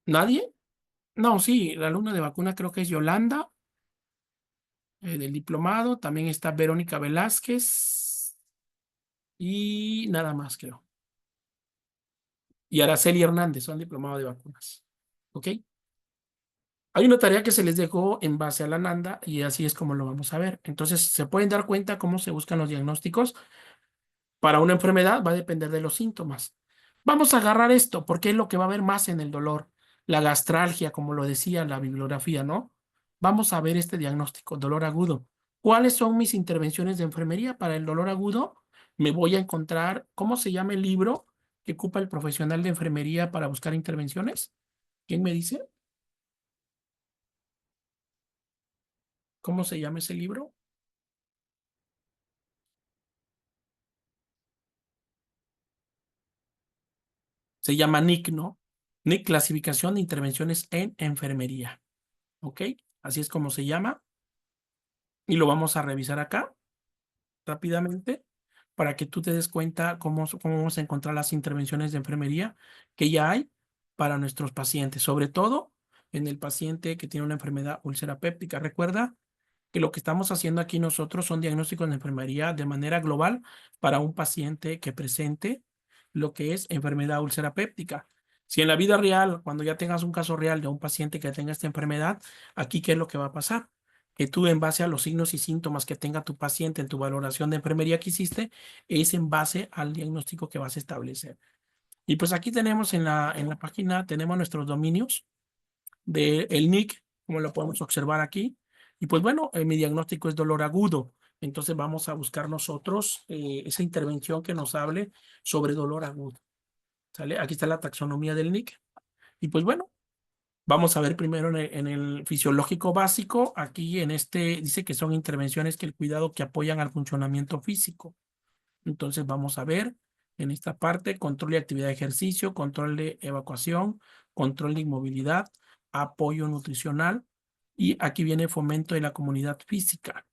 ¿Nadie? No, sí, la alumna de vacuna creo que es Yolanda, del diplomado. También está Verónica Velázquez y nada más, creo. Y Araceli Hernández son diplomados de vacunas. ¿Ok? Hay una tarea que se les dejó en base a la NANDA y así es como lo vamos a ver. Entonces, se pueden dar cuenta cómo se buscan los diagnósticos. Para una enfermedad va a depender de los síntomas. Vamos a agarrar esto porque es lo que va a haber más en el dolor. La gastralgia, como lo decía la bibliografía, ¿no? Vamos a ver este diagnóstico, dolor agudo. ¿Cuáles son mis intervenciones de enfermería para el dolor agudo? Me voy a encontrar, ¿cómo se llama el libro que ocupa el profesional de enfermería para buscar intervenciones? ¿Quién me dice? ¿Cómo se llama ese libro? Se llama NIC, ¿no? NIC, Clasificación de Intervenciones en Enfermería. ¿Ok? Así es como se llama. Y lo vamos a revisar acá rápidamente para que tú te des cuenta cómo vamos a encontrar las intervenciones de enfermería que ya hay para nuestros pacientes, sobre todo en el paciente que tiene una enfermedad úlcera péptica. Recuerda que lo que estamos haciendo aquí nosotros son diagnósticos de enfermería de manera global para un paciente que presente lo que es enfermedad úlcera péptica. Si en la vida real, cuando ya tengas un caso real de un paciente que tenga esta enfermedad, aquí, ¿qué es lo que va a pasar? Que tú, en base a los signos y síntomas que tenga tu paciente en tu valoración de enfermería que hiciste, es en base al diagnóstico que vas a establecer. Y pues aquí tenemos en la página, tenemos nuestros dominios del NIC, como lo podemos observar aquí. Y pues bueno, mi diagnóstico es dolor agudo. Entonces vamos a buscar nosotros esa intervención que nos hable sobre dolor agudo. ¿Sale? Aquí está la taxonomía del NIC. Y pues bueno, vamos a ver primero en el fisiológico básico. Aquí en este dice que son intervenciones que el cuidado que apoyan al funcionamiento físico. Entonces vamos a ver En esta parte, control de actividad de ejercicio, control de evacuación, control de inmovilidad, apoyo nutricional y aquí viene fomento de la comunidad física.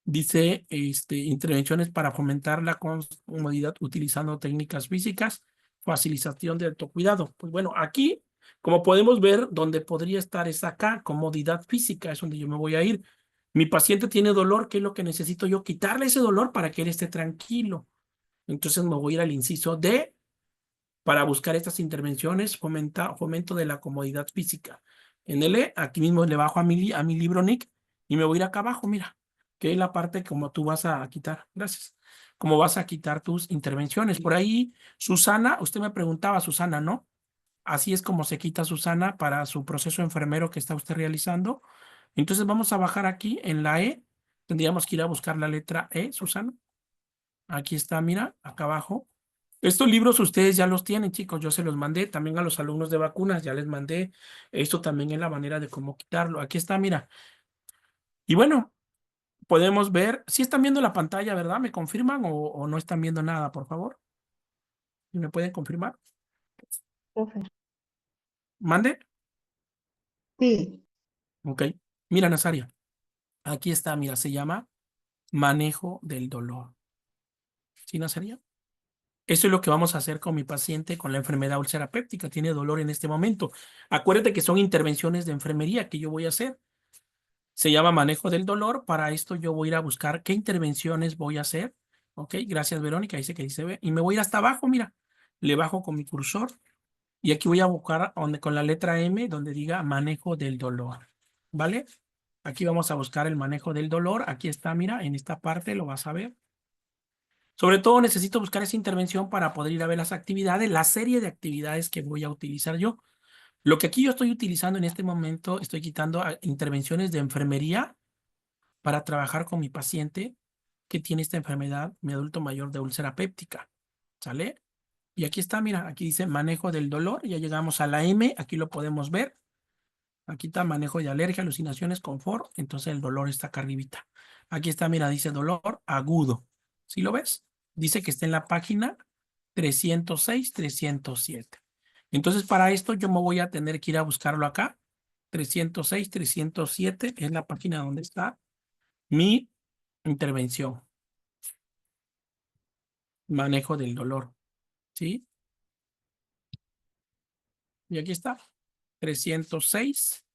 Dice intervenciones para fomentar la comodidad utilizando técnicas físicas, facilitación de autocuidado. Pues bueno, aquí, como podemos ver, donde podría estar es acá, comodidad física, es donde yo me voy a ir. Mi paciente tiene dolor, ¿qué es lo que necesito yo? Quitarle ese dolor para que él esté tranquilo. Entonces me voy a ir al inciso D para buscar estas intervenciones, fomento de la comodidad física. En el E, aquí mismo le bajo a mi libro, Nick, y me voy a ir acá abajo, mira, que es la parte como tú vas a quitar. Gracias. Cómo vas a quitar tus intervenciones. Por ahí, Susana, usted me preguntaba, Susana, ¿no? Así es como se quita Susana para su proceso enfermero que está usted realizando. Entonces vamos a bajar aquí en la E. Tendríamos que ir a buscar la letra E, Susana. Aquí está, mira, acá abajo. Estos libros ustedes ya los tienen, chicos. Yo se los mandé también a los alumnos de vacunas. Ya les mandé. Esto también es la manera de cómo quitarlo. Aquí está, mira. Y bueno, podemos ver. Si están viendo la pantalla, ¿verdad? ¿Me confirman o no están viendo nada, por favor? ¿Me pueden confirmar? Profe. ¿Mande? Sí, Ok. Mira, Nazaria. Aquí está, mira, se llama manejo del dolor. ¿Sí, Nazaria? Eso es lo que vamos a hacer con mi paciente con la enfermedad úlcera péptica. Tiene dolor en este momento. Acuérdate que son intervenciones de enfermería que yo voy a hacer. Se llama manejo del dolor. Para esto yo voy a ir a buscar qué intervenciones voy a hacer. Ok, gracias Verónica, dice que dice ve. Y me voy a ir hasta abajo, mira. Le bajo con mi cursor y aquí voy a buscar con la letra M donde diga manejo del dolor. ¿Vale? Aquí vamos a buscar el manejo del dolor. Aquí está, mira, en esta parte lo vas a ver. Sobre todo necesito buscar esa intervención para poder ir a ver las actividades, la serie de actividades que voy a utilizar yo. Lo que aquí yo estoy utilizando en este momento, estoy quitando intervenciones de enfermería para trabajar con mi paciente que tiene esta enfermedad, mi adulto mayor de úlcera péptica. ¿Sale? Y aquí está, mira, aquí dice manejo del dolor. Ya llegamos a la M, aquí lo podemos ver. Aquí está manejo de alergia, alucinaciones, confort. Entonces el dolor está acá arribita. Aquí está, mira, dice dolor agudo. ¿Sí lo ves? Dice que está en la página 306, 307. Entonces para esto yo me voy a tener que ir a buscarlo acá. 306, 307 es la página donde está mi intervención. Manejo del dolor. ¿Sí? Y aquí está. 306.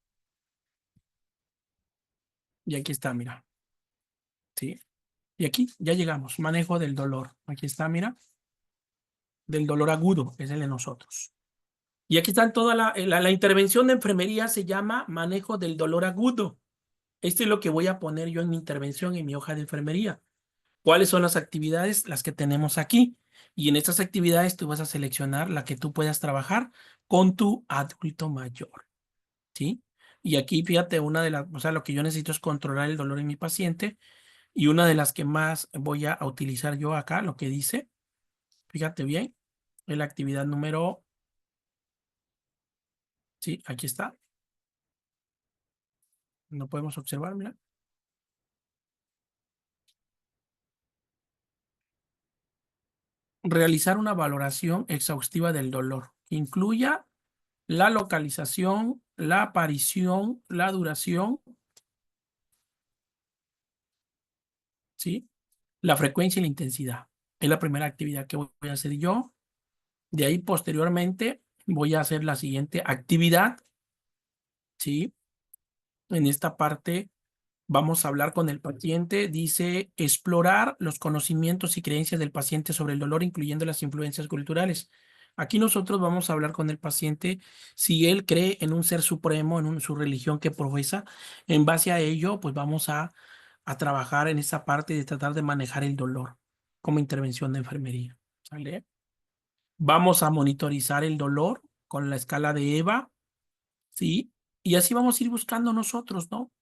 Y aquí está, mira. ¿Sí? Y aquí ya llegamos. Manejo del dolor. Aquí está, mira. Del dolor agudo, es el de nosotros. Y aquí está toda la intervención de enfermería, se llama manejo del dolor agudo. Esto es lo que voy a poner yo en mi intervención, en mi hoja de enfermería. ¿Cuáles son las actividades? Las que tenemos aquí. Y en estas actividades tú vas a seleccionar la que tú puedas trabajar con tu adulto mayor. ¿Sí? Y aquí, fíjate, o sea, lo que yo necesito es controlar el dolor en mi paciente. Y una de las que más voy a utilizar yo acá, lo que dice, fíjate bien, es la actividad número, sí, aquí está. No podemos observar, mira. Realizar una valoración exhaustiva del dolor. Incluya la localización, la aparición, la duración, ¿sí? La frecuencia y la intensidad. Es la primera actividad que voy a hacer yo. De ahí, posteriormente, voy a hacer la siguiente actividad, ¿sí? En esta parte vamos a hablar con el paciente. Dice explorar los conocimientos y creencias del paciente sobre el dolor, incluyendo las influencias culturales. Aquí nosotros vamos a hablar con el paciente si él cree en un ser supremo, su religión que profesa. En base a ello, pues vamos a trabajar en esa parte de tratar de manejar el dolor como intervención de enfermería. ¿Sale? Vamos a monitorizar el dolor con la escala de EVA, ¿sí? Y así vamos a ir buscando nosotros, ¿no?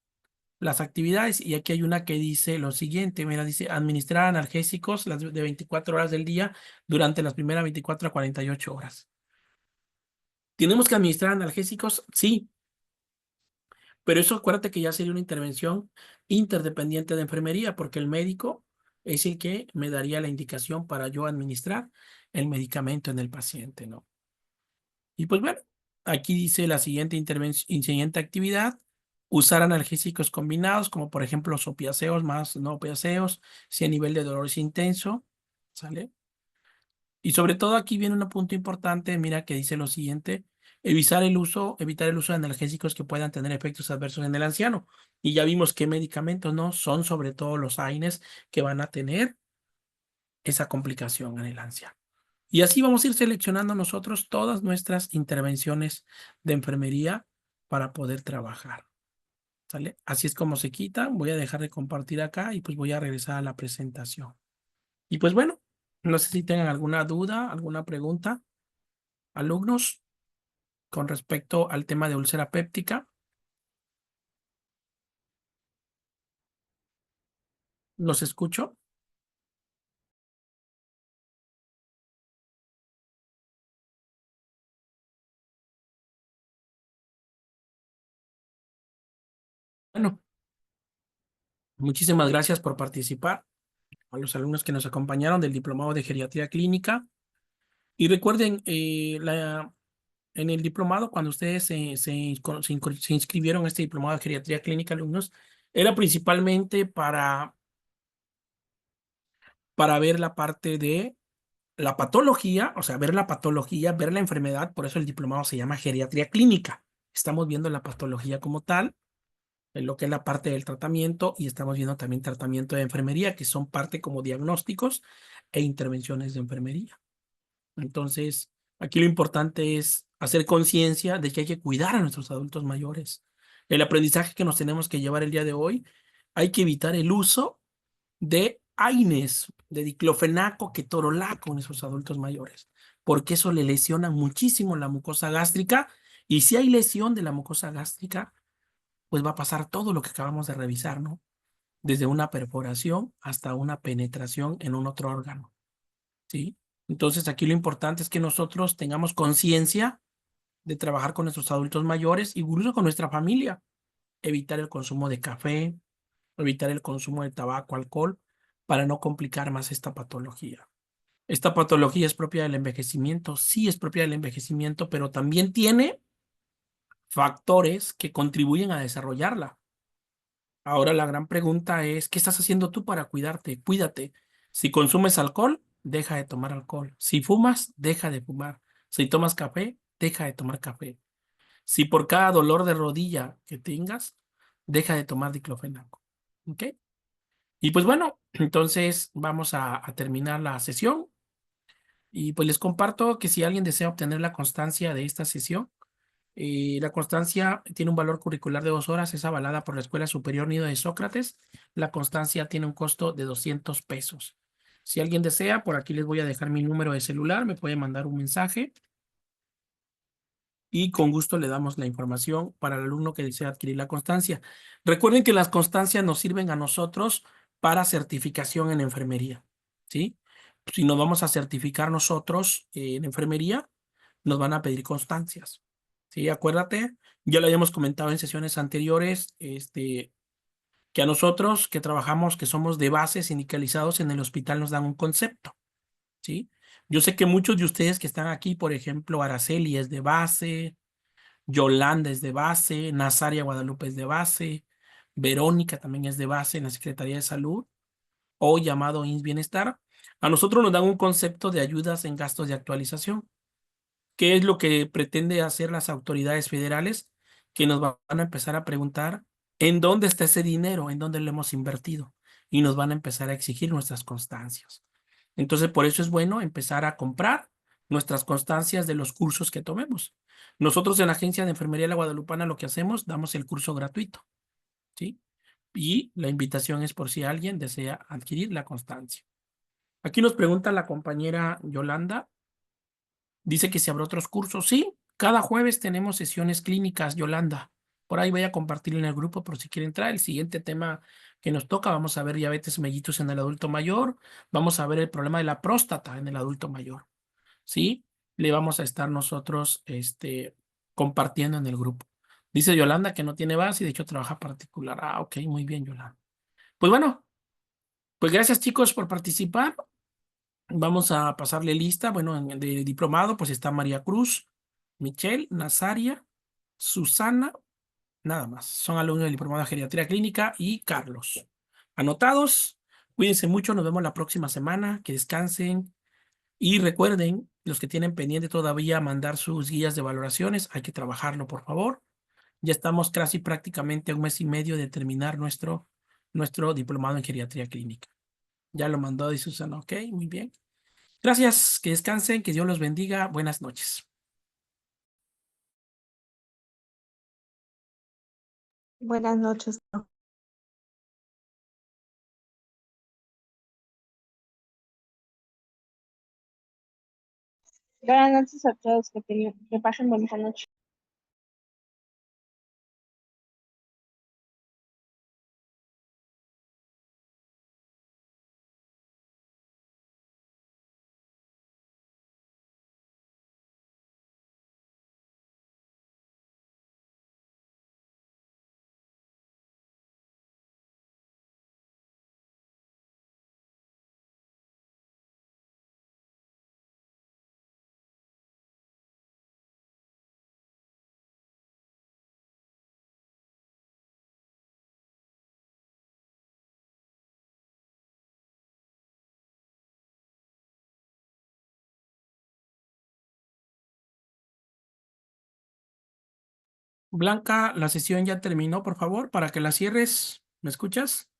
Las actividades, y aquí hay una que dice lo siguiente, mira, dice administrar analgésicos las de 24 horas del día durante las primeras 24 a 48 horas. ¿Tenemos que administrar analgésicos? Sí, pero eso acuérdate que ya sería una intervención interdependiente de enfermería, porque el médico es el que me daría la indicación para yo administrar el medicamento en el paciente, ¿no? Y pues bueno, aquí dice la siguiente intervención, siguiente actividad, usar analgésicos combinados, como por ejemplo los opiáceos más no opiáceos, si a nivel de dolor es intenso, ¿sale? Y sobre todo aquí viene un punto importante, mira que dice lo siguiente, evitar el uso de analgésicos que puedan tener efectos adversos en el anciano. Y ya vimos qué medicamentos no son, sobre todo los AINES, que van a tener esa complicación en el anciano. Y así vamos a ir seleccionando nosotros todas nuestras intervenciones de enfermería para poder trabajar. ¿Sale? Así es como se quita. Voy a dejar de compartir acá y pues voy a regresar a la presentación. Y pues bueno, no sé si tengan alguna duda, alguna pregunta, alumnos, con respecto al tema de úlcera péptica. ¿Los escucho? Bueno, muchísimas gracias por participar. A los alumnos que nos acompañaron del Diplomado de Geriatría Clínica. Y recuerden, en el diplomado, cuando ustedes se inscribieron a este diplomado de geriatría clínica, alumnos, era principalmente para ver la parte de la patología, o sea, ver la patología, ver la enfermedad, por eso el diplomado se llama geriatría clínica. Estamos viendo la patología como tal, en lo que es la parte del tratamiento, y estamos viendo también tratamiento de enfermería, que son parte como diagnósticos e intervenciones de enfermería. Entonces, aquí lo importante es hacer conciencia de que hay que cuidar a nuestros adultos mayores. El aprendizaje que nos tenemos que llevar el día de hoy, hay que evitar el uso de AINES, de diclofenaco, ketorolaco en esos adultos mayores, porque eso le lesiona muchísimo la mucosa gástrica, y si hay lesión de la mucosa gástrica, pues va a pasar todo lo que acabamos de revisar, ¿no? Desde una perforación hasta una penetración en un otro órgano. ¿Sí? Entonces, aquí lo importante es que nosotros tengamos conciencia de trabajar con nuestros adultos mayores y incluso con nuestra familia. Evitar el consumo de café, evitar el consumo de tabaco, alcohol, para no complicar más esta patología. Esta patología es propia del envejecimiento, sí es propia del envejecimiento, pero también tiene factores que contribuyen a desarrollarla. Ahora la gran pregunta es, ¿qué estás haciendo tú para cuidarte? Cuídate. Si consumes alcohol, deja de tomar alcohol. Si fumas, deja de fumar. Si tomas café, deja de tomar café. Si por cada dolor de rodilla que tengas, deja de tomar diclofenaco. ¿Ok? Y pues bueno, entonces vamos a terminar la sesión. Y pues les comparto que si alguien desea obtener la constancia de esta sesión, la constancia tiene un valor curricular de 2 horas, es avalada por la Escuela Superior Nido de Sócrates. La constancia tiene un costo de 200 pesos. Si alguien desea, por aquí les voy a dejar mi número de celular, me puede mandar un mensaje y con gusto le damos la información para el alumno que desea adquirir la constancia. Recuerden que las constancias nos sirven a nosotros para certificación en enfermería, ¿sí? Si nos vamos a certificar nosotros en enfermería, nos van a pedir constancias. Sí, acuérdate, ya lo habíamos comentado en sesiones anteriores, que a nosotros que trabajamos, que somos de base sindicalizados en el hospital, nos dan un concepto, ¿sí? Yo sé que muchos de ustedes que están aquí, por ejemplo, Araceli es de base, Yolanda es de base, Nazaria Guadalupe es de base, Verónica también es de base en la Secretaría de Salud, o llamado INS Bienestar. A nosotros nos dan un concepto de ayudas en gastos de actualización. ¿Qué es lo que pretende hacer las autoridades federales? Que nos van a empezar a preguntar en dónde está ese dinero, en dónde lo hemos invertido, y nos van a empezar a exigir nuestras constancias. Entonces, por eso es bueno empezar a comprar nuestras constancias de los cursos que tomemos. Nosotros en la Agencia de Enfermería de la Guadalupana lo que hacemos, damos el curso gratuito, ¿sí? Y la invitación es por si alguien desea adquirir la constancia. Aquí nos pregunta la compañera Yolanda. Dice que si habrá otros cursos. Sí, cada jueves tenemos sesiones clínicas, Yolanda. Por ahí voy a compartir en el grupo por si quieren entrar. El siguiente tema que nos toca, vamos a ver diabetes mellitus en el adulto mayor. Vamos a ver el problema de la próstata en el adulto mayor. ¿Sí? Le vamos a estar nosotros compartiendo en el grupo. Dice Yolanda que no tiene base y de hecho trabaja particular. Ah, ok, muy bien, Yolanda. Pues bueno, Pues gracias chicos por participar. Vamos a pasarle lista. Bueno, de diplomado pues está María Cruz, Michelle, Nazaria, Susana, nada más. Son alumnos del diplomado de geriatría clínica y Carlos. Anotados. Cuídense mucho. Nos vemos la próxima semana. Que descansen. Y recuerden, los que tienen pendiente todavía mandar sus guías de valoraciones, hay que trabajarlo, por favor. Ya estamos casi prácticamente a 1 mes y medio de terminar nuestro diplomado en geriatría clínica. Ya lo mandó de Susana, ok, muy bien. Gracias, que descansen, que Dios los bendiga. Buenas noches. Buenas noches. Buenas noches a todos, que pasen bonita noche. Blanca, la sesión ya terminó, por favor, para que la cierres. ¿Me escuchas?